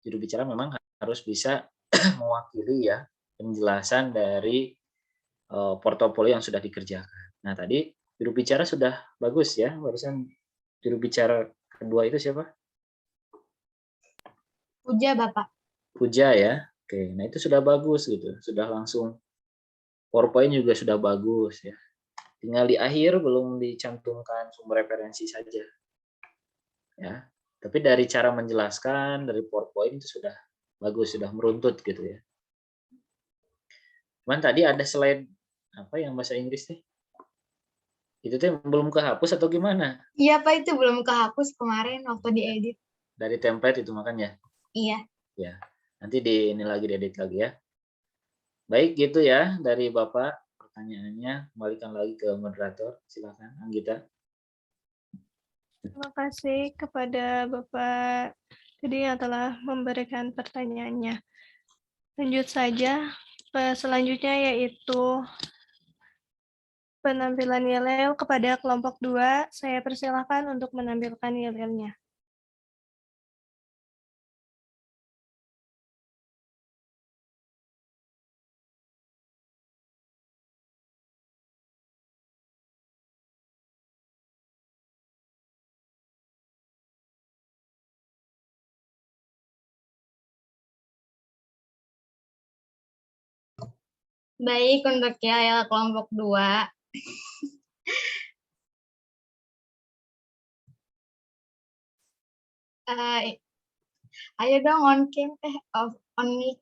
juru bicara memang harus bisa mewakili ya penjelasan dari portofolio yang sudah dikerjakan. Nah, tadi juru bicara sudah bagus ya. Barusan juru bicara kedua itu siapa? Puja Bapak. Puja ya. Oke, nah itu sudah bagus gitu. Sudah langsung PowerPoint juga sudah bagus ya. Tinggal di akhir belum dicantumkan sumber referensi saja. Ya. Tapi dari cara menjelaskan dari PowerPoint itu sudah bagus, sudah meruntut gitu ya. Cuman tadi ada slide apa yang bahasa Inggris nih? Itu tuh belum kehapus atau gimana? Iya Pak, itu belum kehapus kemarin waktu diedit. Dari template itu makanya. Iya. Ya. Nanti ini lagi diedit lagi ya. Baik gitu ya dari Bapak pertanyaannya. Kembalikan lagi ke moderator. Silakan Anggita. Terima kasih kepada Bapak tadi yang telah memberikan pertanyaannya. Lanjut saja, selanjutnya yaitu penampilan yel kepada kelompok 2. Saya persilahkan untuk menampilkan yel-yelnya. Baik, untuk yel kelompok 2. Ayo dong on cam, on mic.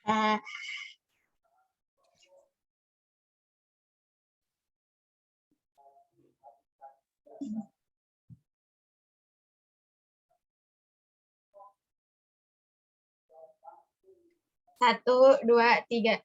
Eh, Satu, dua, tiga.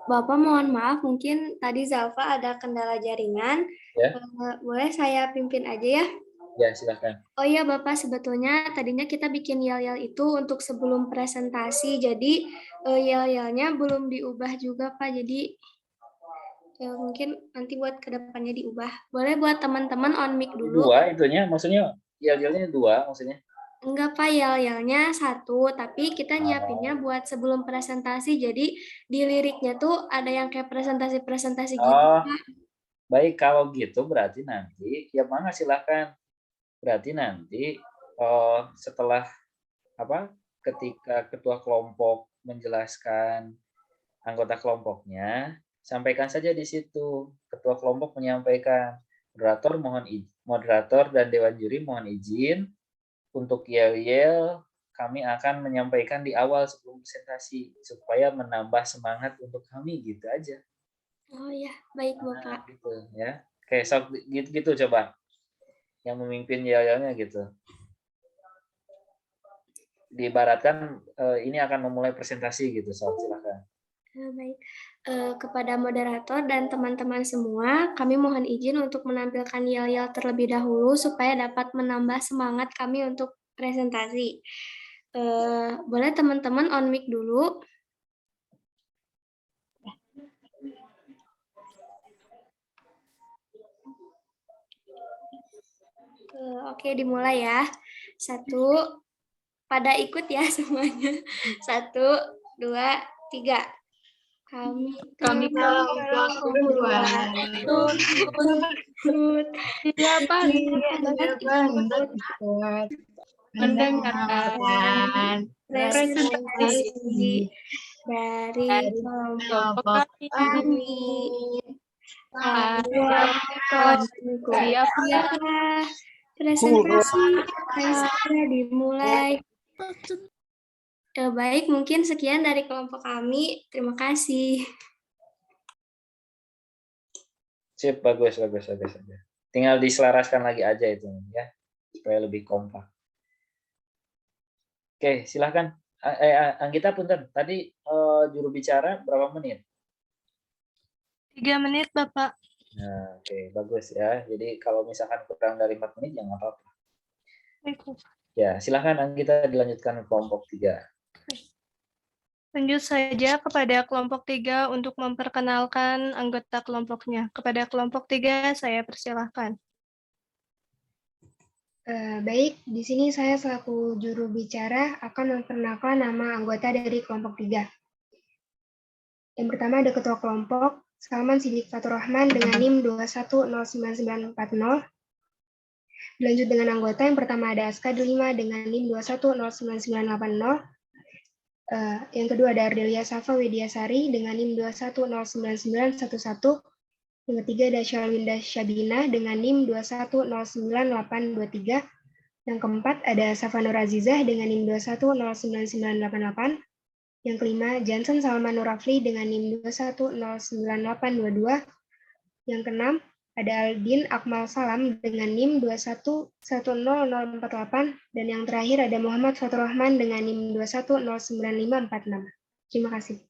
Bapak mohon maaf, mungkin tadi Zalfa ada kendala jaringan. Ya. Boleh saya pimpin aja ya? Ya, silakan. Oh iya Bapak, sebetulnya tadinya kita bikin yel-yel itu untuk sebelum presentasi, jadi yel-yelnya belum diubah juga Pak, jadi ya mungkin nanti buat kedepannya diubah. Boleh buat teman-teman on mic dulu? Dua itunya, maksudnya yel-yelnya 2 maksudnya? Enggak Pak, yel-yelnya 1, tapi kita nyiapinnya buat sebelum presentasi, jadi di liriknya tuh ada yang kayak presentasi-presentasi gitu Oh, Pak. baik kalau gitu berarti nanti ya mangga silakan. Berarti nanti setelah ketika ketua kelompok menjelaskan anggota kelompoknya, sampaikan saja di situ. Ketua kelompok menyampaikan, moderator dan dewan juri mohon izin untuk yel-yel kami akan menyampaikan di awal sebelum presentasi supaya menambah semangat untuk kami gitu aja. Oh ya, baik Bapak. Gitu ya. Kayak sok gitu coba. Yang memimpin yel-yelnya gitu. Diibaratkan ini akan memulai presentasi gitu, Sob, silakan. Baik. Kepada moderator dan teman-teman semua, kami mohon izin untuk menampilkan yel-yel terlebih dahulu supaya dapat menambah semangat kami untuk presentasi. Boleh teman-teman on mic dulu. Oke, dimulai ya. 1, pada ikut ya semuanya. 1, 2, 3. Kami kelompok 2 Siapa mendengarkan presentasi dari kelompok kami. Siapa? Presentasi segera dimulai. Baik, mungkin sekian dari kelompok kami. Terima kasih. Sip, bagus. Tinggal diselaraskan lagi aja itu ya, supaya lebih kompak. Oke, silahkan. Anggita punten, tadi juru bicara berapa menit? 3 menit, Bapak. Nah, oke, bagus ya. Jadi kalau misalkan kurang dari 4 menit ya nggak apa-apa. Ya, silahkan Anggita dilanjutkan ke kelompok 3. Lanjut saja kepada kelompok 3 untuk memperkenalkan anggota kelompoknya. Kepada kelompok 3, saya persilahkan. Baik, di sini saya selaku juru bicara akan memperkenalkan nama anggota dari kelompok 3. Yang pertama ada ketua kelompok, Salman Sidik Fatur Rahman dengan NIM 21099940. Dilanjut dengan anggota yang pertama ada Aska Delima dengan NIM 21099980. Yang kedua ada Ardelia Safa Widiasari dengan NIM 21099911. Yang ketiga ada Syalwinda Syabina dengan NIM 21098823. Yang keempat ada Safanur Azizah dengan NIM 21099988. Yang kelima Jansen Salman Nurafli dengan NIM 21098822. Yang keenam ada Aldin Akmal Salam dengan NIM 21100048. Dan yang terakhir ada Muhammad Fatur Rahman dengan NIM 21095546. Terima kasih.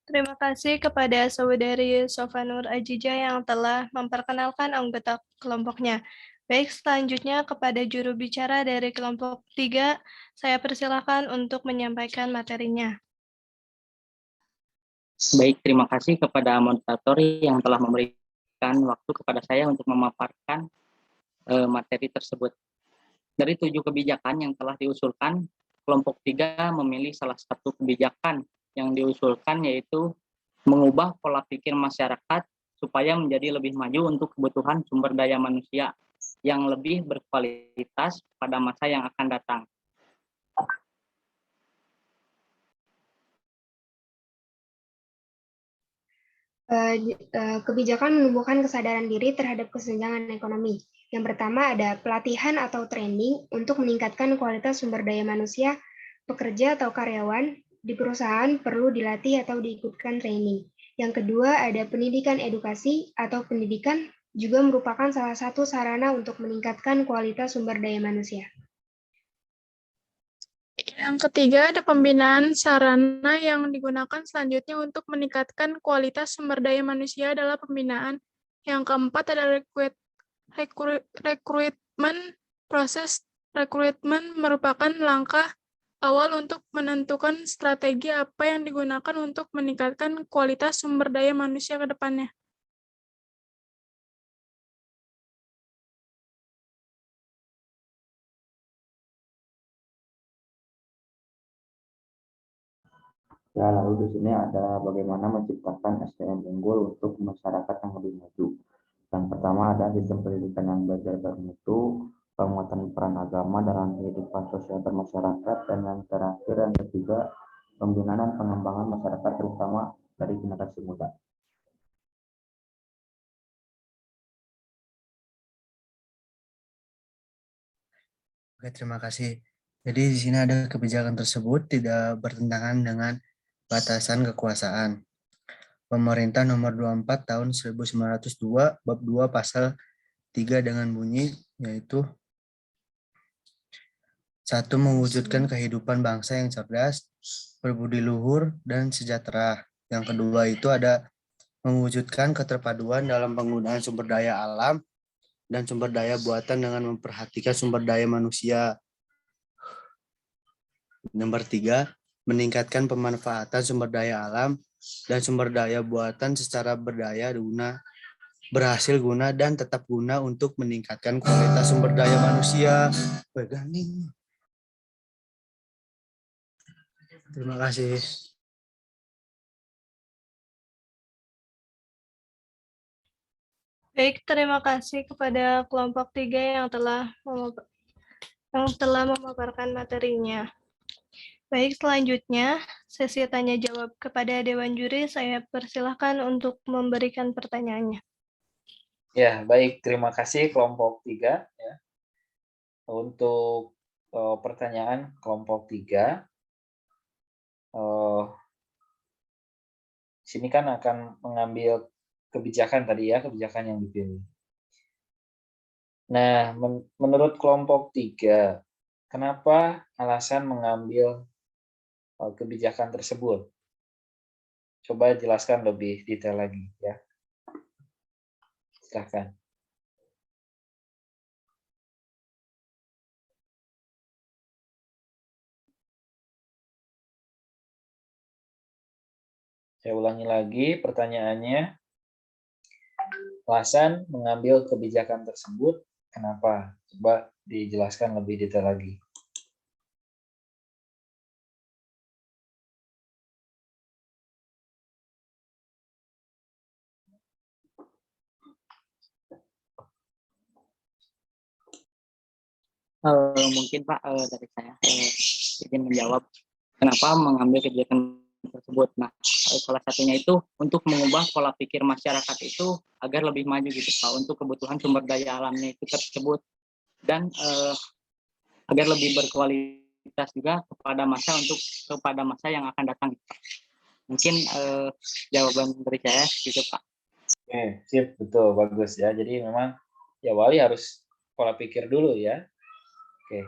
Terima kasih kepada Saudari Sofanur Ajija yang telah memperkenalkan anggota kelompoknya. Baik, selanjutnya kepada juru bicara dari kelompok 3, saya persilakan untuk menyampaikan materinya. Baik, terima kasih kepada moderator yang telah memberikan waktu kepada saya untuk memaparkan materi tersebut. Dari 7 kebijakan yang telah diusulkan, kelompok 3 memilih salah satu kebijakan yang diusulkan, yaitu mengubah pola pikir masyarakat supaya menjadi lebih maju untuk kebutuhan sumber daya manusia yang lebih berkualitas pada masa yang akan datang. Kebijakan menumbuhkan kesadaran diri terhadap kesenjangan ekonomi. Yang pertama ada pelatihan atau training untuk meningkatkan kualitas sumber daya manusia, pekerja atau karyawan di perusahaan perlu dilatih atau diikutkan training. Yang kedua ada pendidikan edukasi atau pendidikan juga merupakan salah satu sarana untuk meningkatkan kualitas sumber daya manusia. Yang ketiga, ada pembinaan sarana yang digunakan selanjutnya untuk meningkatkan kualitas sumber daya manusia adalah pembinaan. Yang keempat, ada rekrutmen. Proses rekrutmen merupakan langkah awal untuk menentukan strategi apa yang digunakan untuk meningkatkan kualitas sumber daya manusia ke depannya. Ya, lalu di sini ada bagaimana menciptakan SDM unggul untuk masyarakat yang lebih maju. Yang pertama ada sistem pendidikan yang belajar bermutu, penguatan peran agama dalam kehidupan sosial bermasyarakat, dan yang terakhir yang ketiga pembinaan dan pengembangan masyarakat terutama dari generasi muda. Oke, terima kasih. Jadi di sini ada kebijakan tersebut tidak bertentangan dengan batasan kekuasaan. Pemerintah nomor 24 tahun 1902 bab 2 pasal 3 dengan bunyi yaitu 1. Mewujudkan kehidupan bangsa yang cerdas, berbudi luhur, dan sejahtera. Yang kedua itu ada mewujudkan keterpaduan dalam penggunaan sumber daya alam dan sumber daya buatan dengan memperhatikan sumber daya manusia. Nomor 3, meningkatkan pemanfaatan sumber daya alam dan sumber daya buatan secara berhasil guna dan tetap guna untuk meningkatkan kualitas sumber daya manusia. Terima kasih. Baik, terima kasih kepada kelompok 3 yang telah memaparkan materinya. Baik, selanjutnya sesi tanya jawab kepada Dewan Juri. Saya persilahkan untuk memberikan pertanyaannya. Ya, baik. Terima kasih kelompok 3. Ya. Untuk pertanyaan kelompok 3, sini kan akan mengambil kebijakan tadi ya, kebijakan yang dipilih. Nah, menurut kelompok 3, kenapa alasan mengambil kebijakan tersebut? Coba jelaskan lebih detail lagi ya. Silakan. Saya ulangi lagi pertanyaannya. Alasan mengambil kebijakan tersebut, kenapa? Coba dijelaskan lebih detail lagi. Mungkin Pak dari saya izin menjawab kenapa mengambil kebijakan tersebut. Nah, salah satunya itu untuk mengubah pola pikir masyarakat itu agar lebih maju gitu Pak, untuk kebutuhan sumber daya alamnya itu tersebut, dan agar lebih berkualitas juga kepada masa yang akan datang. Mungkin jawaban dari saya gitu Pak. Oke, sip, betul, bagus ya. Jadi memang ya Wali harus pola pikir dulu ya. Oke,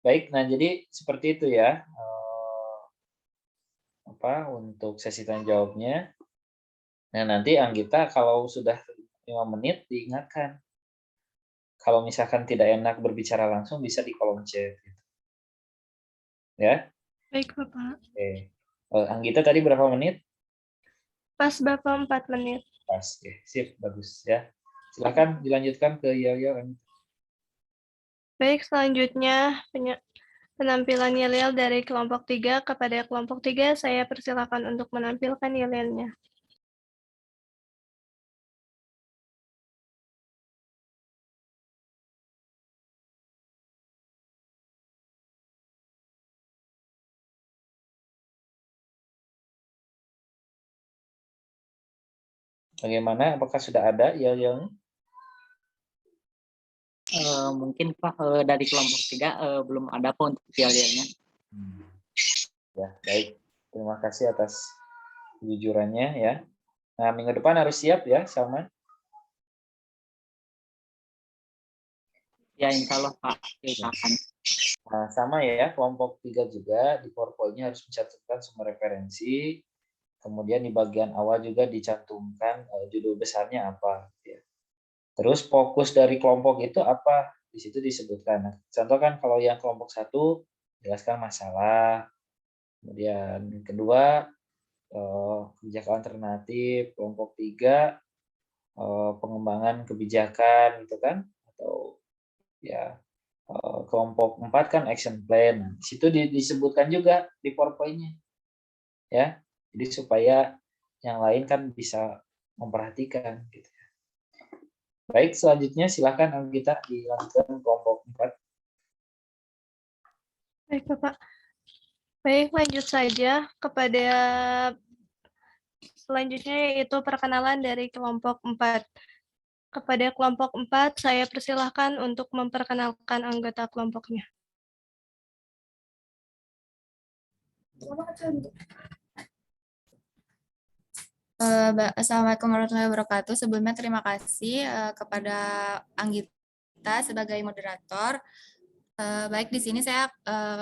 baik. Nah jadi seperti itu ya. Untuk sesi tanya jawabnya. Nah nanti Anggita kalau sudah 5 menit diingatkan. Kalau misalkan tidak enak berbicara langsung bisa di kolom chat. Gitu. Ya. Baik Bapak. Oke. Anggita tadi berapa menit? Pas Bapak 4 menit. Pas, oke. Sip, bagus ya. Silakan dilanjutkan ke Yoyo. Baik, selanjutnya penampilan yel-yel dari kelompok 3 kepada kelompok 3. Saya persilakan untuk menampilkan yel-yelnya. Bagaimana? Apakah sudah ada yel-yelnya? Mungkin Pak dari kelompok 3 belum ada Pak untuk yel-yelnya. Ya, baik. Terima kasih atas kejujurannya ya. Nah, minggu depan harus siap ya, Salman. Ya, insya Allah Pak. Silakan. Nah, sama ya, kelompok 3 juga di PowerPoint-nya harus mencantumkan sumber referensi. Kemudian di bagian awal juga dicantumkan judul besarnya apa. Ya. Terus fokus dari kelompok itu apa? Di situ disebutkan. Nah, contoh kan kalau yang kelompok 1 jelaskan masalah. Kemudian kedua kebijakan alternatif, kelompok 3 pengembangan kebijakan gitu kan, atau ya kelompok 4 kan action plan. Nah, di situ disebutkan juga di PowerPoint-nya. Ya. Jadi supaya yang lain kan bisa memperhatikan gitu. Baik, selanjutnya silakan Anggita dilanjutkan kelompok 4. Baik, Bapak. Baik, lanjut saja kepada selanjutnya yaitu perkenalan dari kelompok 4. Kepada kelompok 4, saya persilahkan untuk memperkenalkan anggota kelompoknya. Assalamualaikum warahmatullahi wabarakatuh. Sebelumnya terima kasih kepada Anggita sebagai moderator. Baik, di sini saya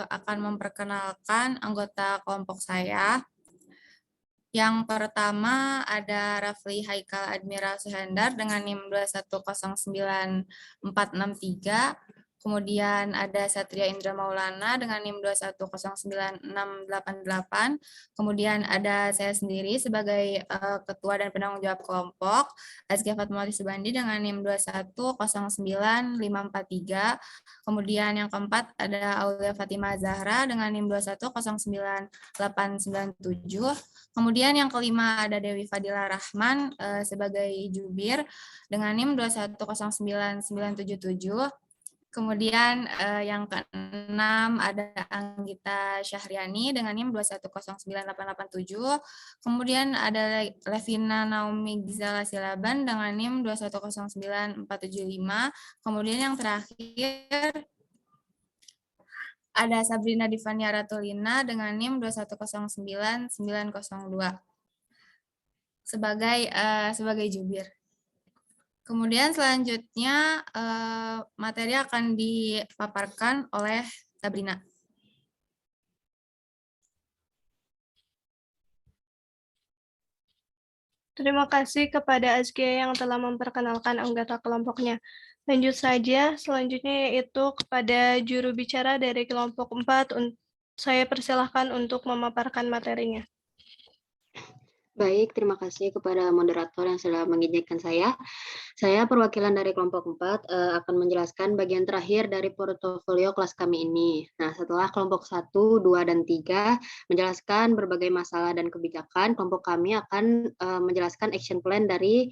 akan memperkenalkan anggota kelompok saya. Yang pertama ada Rafli Haikal Admiral Suhendar dengan NIM 2109463. Kemudian ada Satria Indra Maulana dengan NIM 2109688. Kemudian ada saya sendiri sebagai Ketua dan Penanggung Jawab Kelompok, Azkia Fatmawati Subandi dengan NIM 2109543. Kemudian yang keempat ada Aulia Fatimah Zahra dengan NIM 2109897. Kemudian yang kelima ada Dewi Fadila Rahman sebagai jubir dengan NIM 2109977. Kemudian yang keenam ada Anggita Syahriani dengan NIM 2109887. Kemudian ada Levina Naomi Gizala Silaban dengan NIM 2109475. Kemudian yang terakhir ada Sabrina Divania Ratulina dengan NIM 2109902 sebagai jubir. Kemudian selanjutnya materi akan dipaparkan oleh Sabrina. Terima kasih kepada Azkia yang telah memperkenalkan anggota kelompoknya. Lanjut saja, selanjutnya yaitu kepada juru bicara dari kelompok 4. Saya persilahkan untuk memaparkan materinya. Baik, terima kasih kepada moderator yang sudah mengizinkan saya. Saya perwakilan dari kelompok 4 akan menjelaskan bagian terakhir dari portofolio kelas kami ini. Nah, setelah kelompok 1, 2, dan 3 menjelaskan berbagai masalah dan kebijakan, kelompok kami akan menjelaskan action plan dari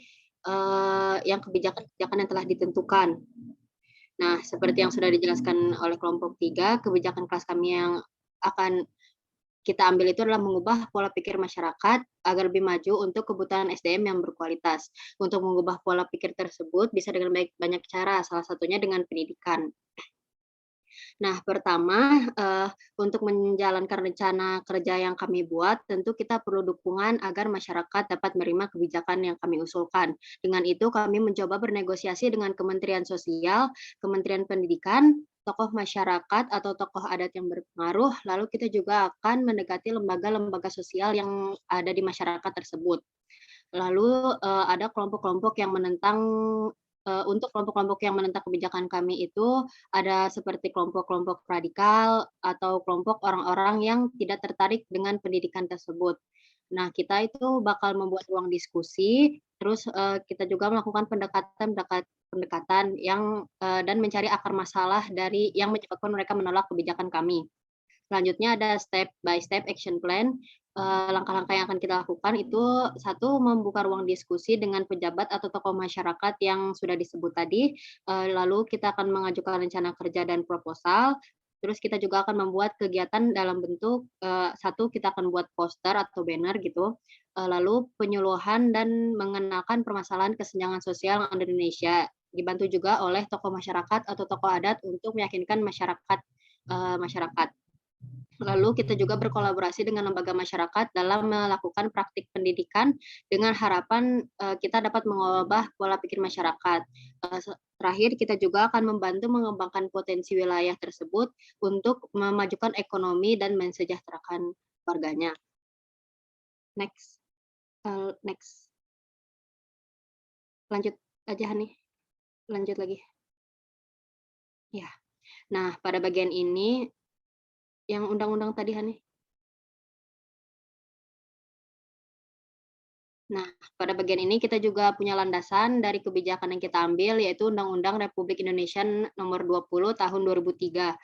yang kebijakan-kebijakan yang telah ditentukan. Nah, seperti yang sudah dijelaskan oleh kelompok 3, kebijakan kelas kami yang akan kita ambil itu adalah mengubah pola pikir masyarakat agar lebih maju untuk kebutuhan SDM yang berkualitas. Untuk mengubah pola pikir tersebut bisa dengan banyak cara, salah satunya dengan pendidikan. Nah, pertama, untuk menjalankan rencana kerja yang kami buat, tentu kita perlu dukungan agar masyarakat dapat menerima kebijakan yang kami usulkan. Dengan itu, kami mencoba bernegosiasi dengan Kementerian Sosial, Kementerian Pendidikan, tokoh masyarakat atau tokoh adat yang berpengaruh, lalu kita juga akan mendekati lembaga-lembaga sosial yang ada di masyarakat tersebut. Lalu ada kelompok-kelompok yang menentang, untuk kelompok-kelompok yang menentang kebijakan kami itu ada seperti kelompok-kelompok radikal atau kelompok orang-orang yang tidak tertarik dengan pendidikan tersebut. Nah, kita itu bakal membuat ruang diskusi Terus kita juga melakukan pendekatan yang dan mencari akar masalah dari yang menyebabkan mereka menolak kebijakan kami. Selanjutnya ada step by step action plan. Langkah-langkah yang akan kita lakukan itu, satu, membuka ruang diskusi dengan pejabat atau tokoh masyarakat yang sudah disebut tadi. Lalu kita akan mengajukan rencana kerja dan proposal. Terus kita juga akan membuat kegiatan dalam bentuk, satu, kita akan buat poster atau banner gitu. Lalu penyuluhan dan mengenalkan permasalahan kesenjangan sosial yang ada di Indonesia. Dibantu juga oleh tokoh masyarakat atau tokoh adat untuk meyakinkan masyarakat. Lalu kita juga berkolaborasi dengan lembaga masyarakat dalam melakukan praktik pendidikan dengan harapan kita dapat mengubah pola pikir masyarakat. Terakhir, kita juga akan membantu mengembangkan potensi wilayah tersebut untuk memajukan ekonomi dan mensejahterakan warganya. Next. Lanjut aja, Hani. Lanjut lagi. Ya. Nah, pada bagian ini yang undang-undang tadi, Hani. Nah, pada bagian ini kita juga punya landasan dari kebijakan yang kita ambil, yaitu Undang-Undang Republik Indonesia Nomor 20 Tahun 2003,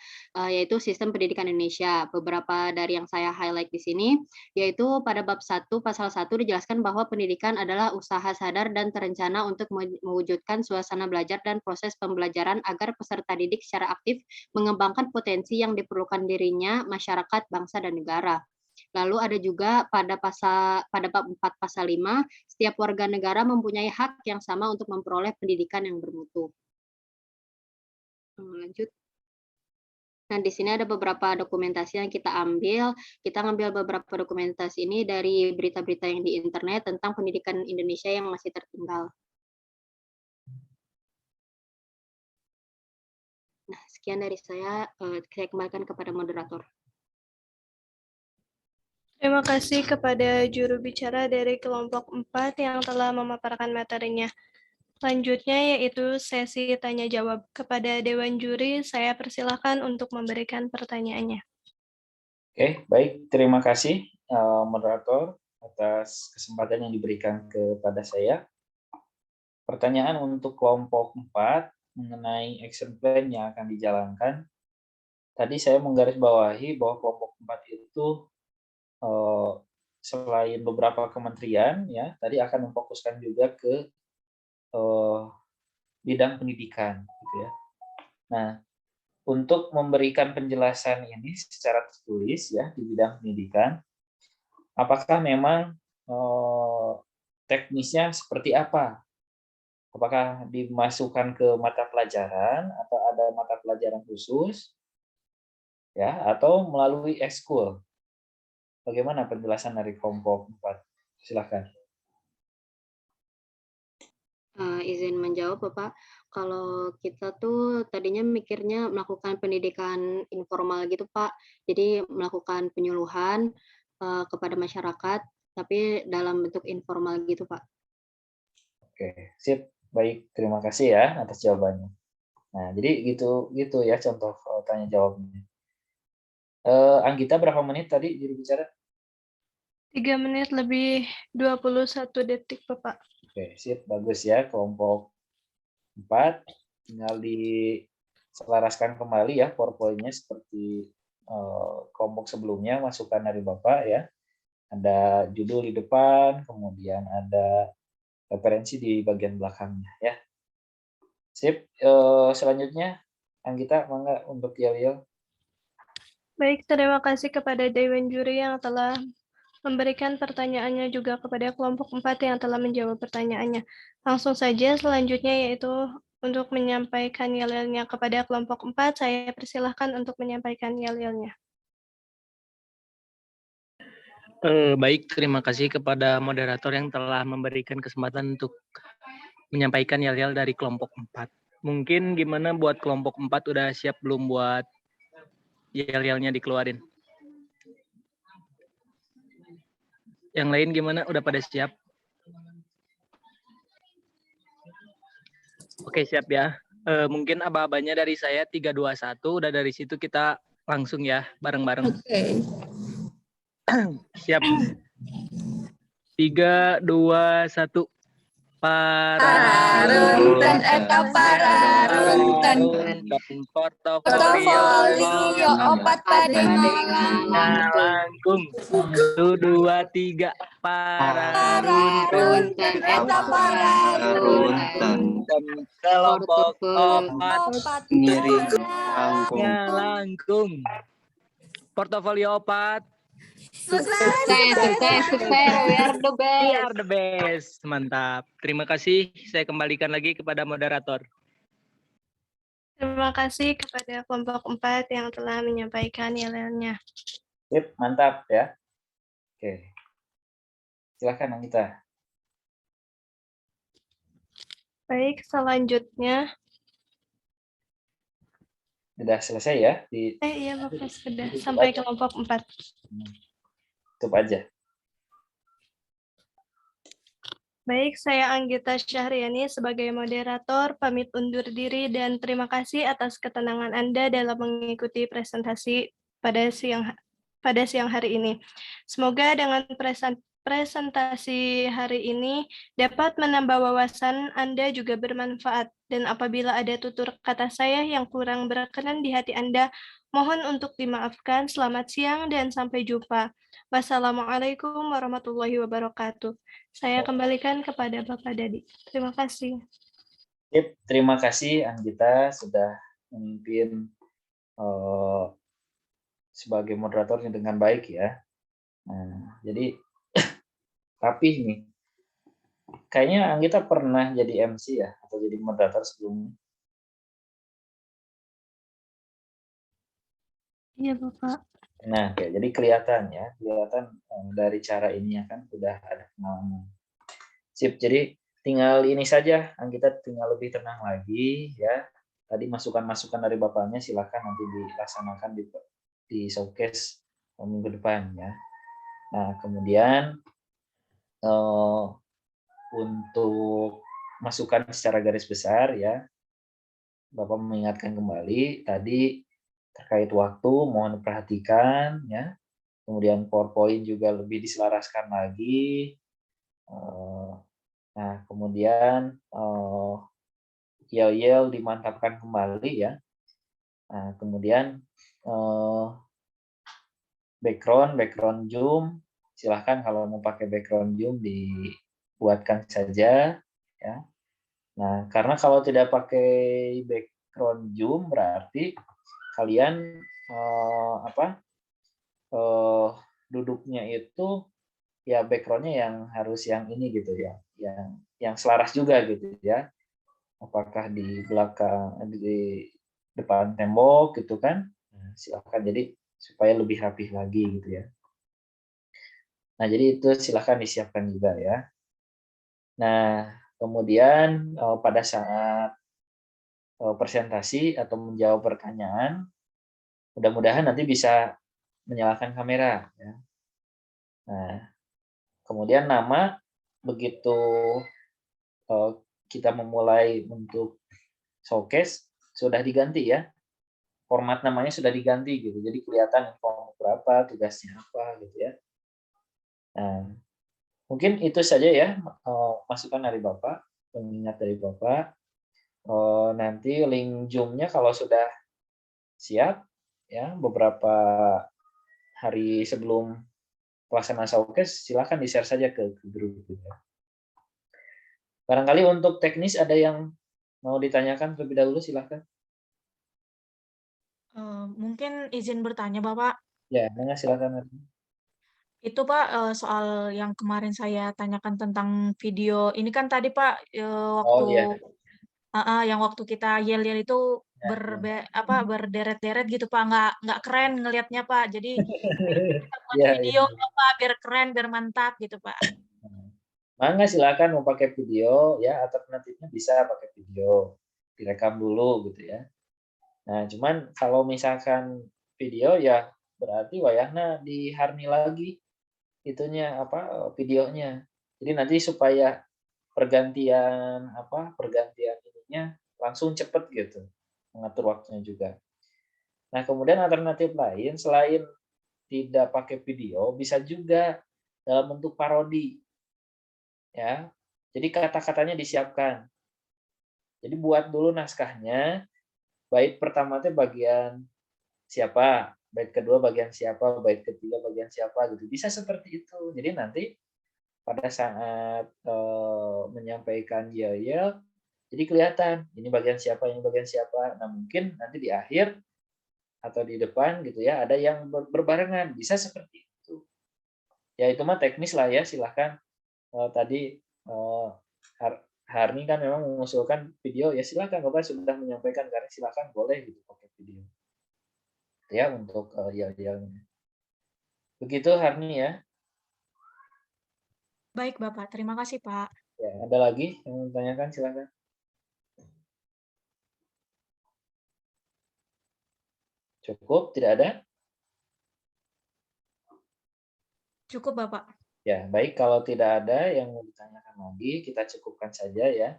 yaitu Sistem Pendidikan Indonesia. Beberapa dari yang saya highlight di sini, yaitu pada bab 1 pasal 1 dijelaskan bahwa pendidikan adalah usaha sadar dan terencana untuk mewujudkan suasana belajar dan proses pembelajaran agar peserta didik secara aktif mengembangkan potensi yang diperlukan dirinya, masyarakat, bangsa, dan negara. Lalu ada juga pada bab 4 pasal 5, setiap warga negara mempunyai hak yang sama untuk memperoleh pendidikan yang bermutu. Lanjut. Nah, di sini ada beberapa dokumentasi yang kita ambil. Kita ngambil beberapa dokumentasi ini dari berita-berita yang di internet tentang pendidikan Indonesia yang masih tertinggal. Nah, sekian dari saya kembalikan kepada moderator. Terima kasih kepada juru bicara dari kelompok 4 yang telah memaparkan materinya. Selanjutnya yaitu sesi tanya jawab. Kepada Dewan Juri, saya persilahkan untuk memberikan pertanyaannya. Oke, baik. Terima kasih moderator atas kesempatan yang diberikan kepada saya. Pertanyaan untuk kelompok 4 mengenai action plan yang akan dijalankan. Tadi saya menggarisbawahi bahwa kelompok 4 itu selain beberapa kementerian, ya, tadi akan memfokuskan juga ke bidang pendidikan, gitu ya. Nah, untuk memberikan penjelasan ini secara tertulis, ya, di bidang pendidikan, apakah memang teknisnya seperti apa? Apakah dimasukkan ke mata pelajaran atau ada mata pelajaran khusus, ya, atau melalui ekskul? Bagaimana penjelasan dari kelompok 4? Silakan. Izin menjawab, Bapak. Kalau kita tuh tadinya mikirnya melakukan pendidikan informal gitu, Pak. Jadi melakukan penyuluhan kepada masyarakat, tapi dalam bentuk informal gitu, Pak. Oke, sip. Baik, terima kasih ya atas jawabannya. Nah, jadi gitu ya contoh tanya jawabnya. Anggita berapa menit tadi juru bicara? 3 menit lebih 21 detik, Bapak. Oke, sip, bagus ya. Kelompok 4, tinggal diselaraskan kembali ya PowerPoint-nya seperti kelompok sebelumnya, masukan dari Bapak ya. Ada judul di depan, kemudian ada referensi di bagian belakangnya ya. Sip, selanjutnya Anggita, mangga untuk Yel. Baik, terima kasih kepada Dewan Juri yang telah memberikan pertanyaannya, juga kepada kelompok 4 yang telah menjawab pertanyaannya. Langsung saja selanjutnya yaitu untuk menyampaikan yel-yelnya kepada kelompok 4, saya persilahkan untuk menyampaikan yel-yelnya. Baik, terima kasih kepada moderator yang telah memberikan kesempatan untuk menyampaikan yel-yel dari kelompok 4. Mungkin gimana buat kelompok 4 udah siap belum buat yel-yelnya dikeluarin? Yang lain gimana? Udah pada siap? Oke, siap ya. Mungkin aba-abanya dari saya 3, 2, 1. Udah dari situ kita langsung ya, bareng-bareng. Oke. Siap. 3, 2, 1. Pararunten eta pararunten. Portofolio opat langkung. 1, 2, 3 pararunten eta pararunten. Kelompok 4 Ngiring langkung. langkung. Portofolio 4 Sukses, we are the we best. are the best. Mantap. Terima kasih. Saya kembalikan lagi kepada moderator. Terima kasih kepada kelompok 4 yang telah menyampaikan yel-yelnya. Sip, mantap ya. Oke. Silakan Anggita. Baik, selanjutnya. Sudah selesai ya? Iya Bapak, sudah sampai kelompok 4. Tutup aja. Baik, saya Anggita Syahriani sebagai moderator, pamit undur diri dan terima kasih atas ketenangan Anda dalam mengikuti presentasi pada siang hari ini. Semoga dengan presentasi hari ini dapat menambah wawasan Anda juga bermanfaat, dan apabila ada tutur kata saya yang kurang berkenan di hati Anda, mohon untuk dimaafkan. Selamat siang dan sampai jumpa. Wassalamualaikum warahmatullahi wabarakatuh. Saya kembalikan kepada Bapak Dadi. Terima kasih. Sip, terima kasih Anggita sudah memimpin sebagai moderatornya dengan baik ya. Nah, jadi rapih nih. Kayaknya Anggita pernah jadi MC ya atau jadi moderator sebelumnya. Iya Bapak. Nah, oke. Jadi kelihatan dari cara ini ya kan udah ada pengalaman. Sip, jadi tinggal ini saja, Anggita tinggal lebih tenang lagi ya. Tadi masukan-masukan dari Bapaknya silakan nanti dilaksanakan di showcase minggu depan ya. Nah, kemudian untuk masukan secara garis besar ya, Bapak mengingatkan kembali tadi terkait waktu mohon diperhatikan ya. Kemudian PowerPoint juga lebih diselaraskan lagi. Nah, kemudian yel-yel dimantapkan kembali ya. Nah, kemudian background Zoom, silahkan kalau mau pakai background Zoom dibuatkan saja ya. Nah, karena kalau tidak pakai background Zoom berarti kalian duduknya itu ya backgroundnya yang harus yang ini gitu ya, yang selaras juga gitu ya. Apakah di belakang, di depan tembok gitu kan? Nah, silahkan jadi supaya lebih rapih lagi gitu ya. Nah, jadi itu silahkan disiapkan juga ya. Nah, kemudian pada saat presentasi atau menjawab pertanyaan, mudah-mudahan nanti bisa menyalakan kamera. Ya. Nah, kemudian nama begitu kita memulai untuk showcase sudah diganti ya, format namanya sudah diganti gitu, jadi kelihatan kelompok berapa, tugasnya apa gitu ya. Nah, mungkin itu saja ya masukan dari Bapak, pengingat dari Bapak. Nanti link Zoom-nya kalau sudah siap ya beberapa hari sebelum pelaksanaan showcase silakan di-share saja ke grup ya. Barangkali untuk teknis ada yang mau ditanyakan terlebih dahulu, silakan. Mungkin izin bertanya Bapak. Ya, silakan. Itu Pak, soal yang kemarin saya tanyakan tentang video, ini kan tadi Pak, yang waktu kita yel-yel itu berderet-deret gitu Pak, nggak keren ngelihatnya Pak. Jadi kita buat video Pak, biar keren, biar mantap gitu Pak. Mangga silakan mau pakai video ya, alternatifnya bisa pakai video, direkam dulu gitu ya. Nah, cuman kalau misalkan video ya berarti wayahna diharni lagi itunya videonya. Jadi nanti supaya pergantian ininya langsung cepet gitu, mengatur waktunya juga. Nah, kemudian alternatif lain selain tidak pakai video bisa juga dalam bentuk parodi. Ya, Jadi kata-katanya disiapkan. Jadi buat dulu naskahnya, bait pertama itu bagian siapa, bait kedua bagian siapa, bait ketiga bagian siapa gitu. Bisa seperti itu. Jadi nanti pada saat menyampaikan yel-yel, jadi kelihatan ini bagian siapa, ini bagian siapa. Nah mungkin nanti di akhir atau di depan gitu ya ada yang berbarengan, bisa seperti itu. Ya itu mah teknis lah ya, silahkan. Tadi Harni kan memang mengusulkan video, ya silahkan Bapak sudah menyampaikan karena silahkan boleh gitu pakai video. Ya untuk yel-yelnya. Begitu Harni ya. Baik, Bapak. Terima kasih, Pak. Ya, ada lagi yang mau ditanyakan, silakan. Cukup, tidak ada? Cukup, Bapak. Ya, baik. Kalau tidak ada yang mau ditanyakan lagi, kita cukupkan saja ya.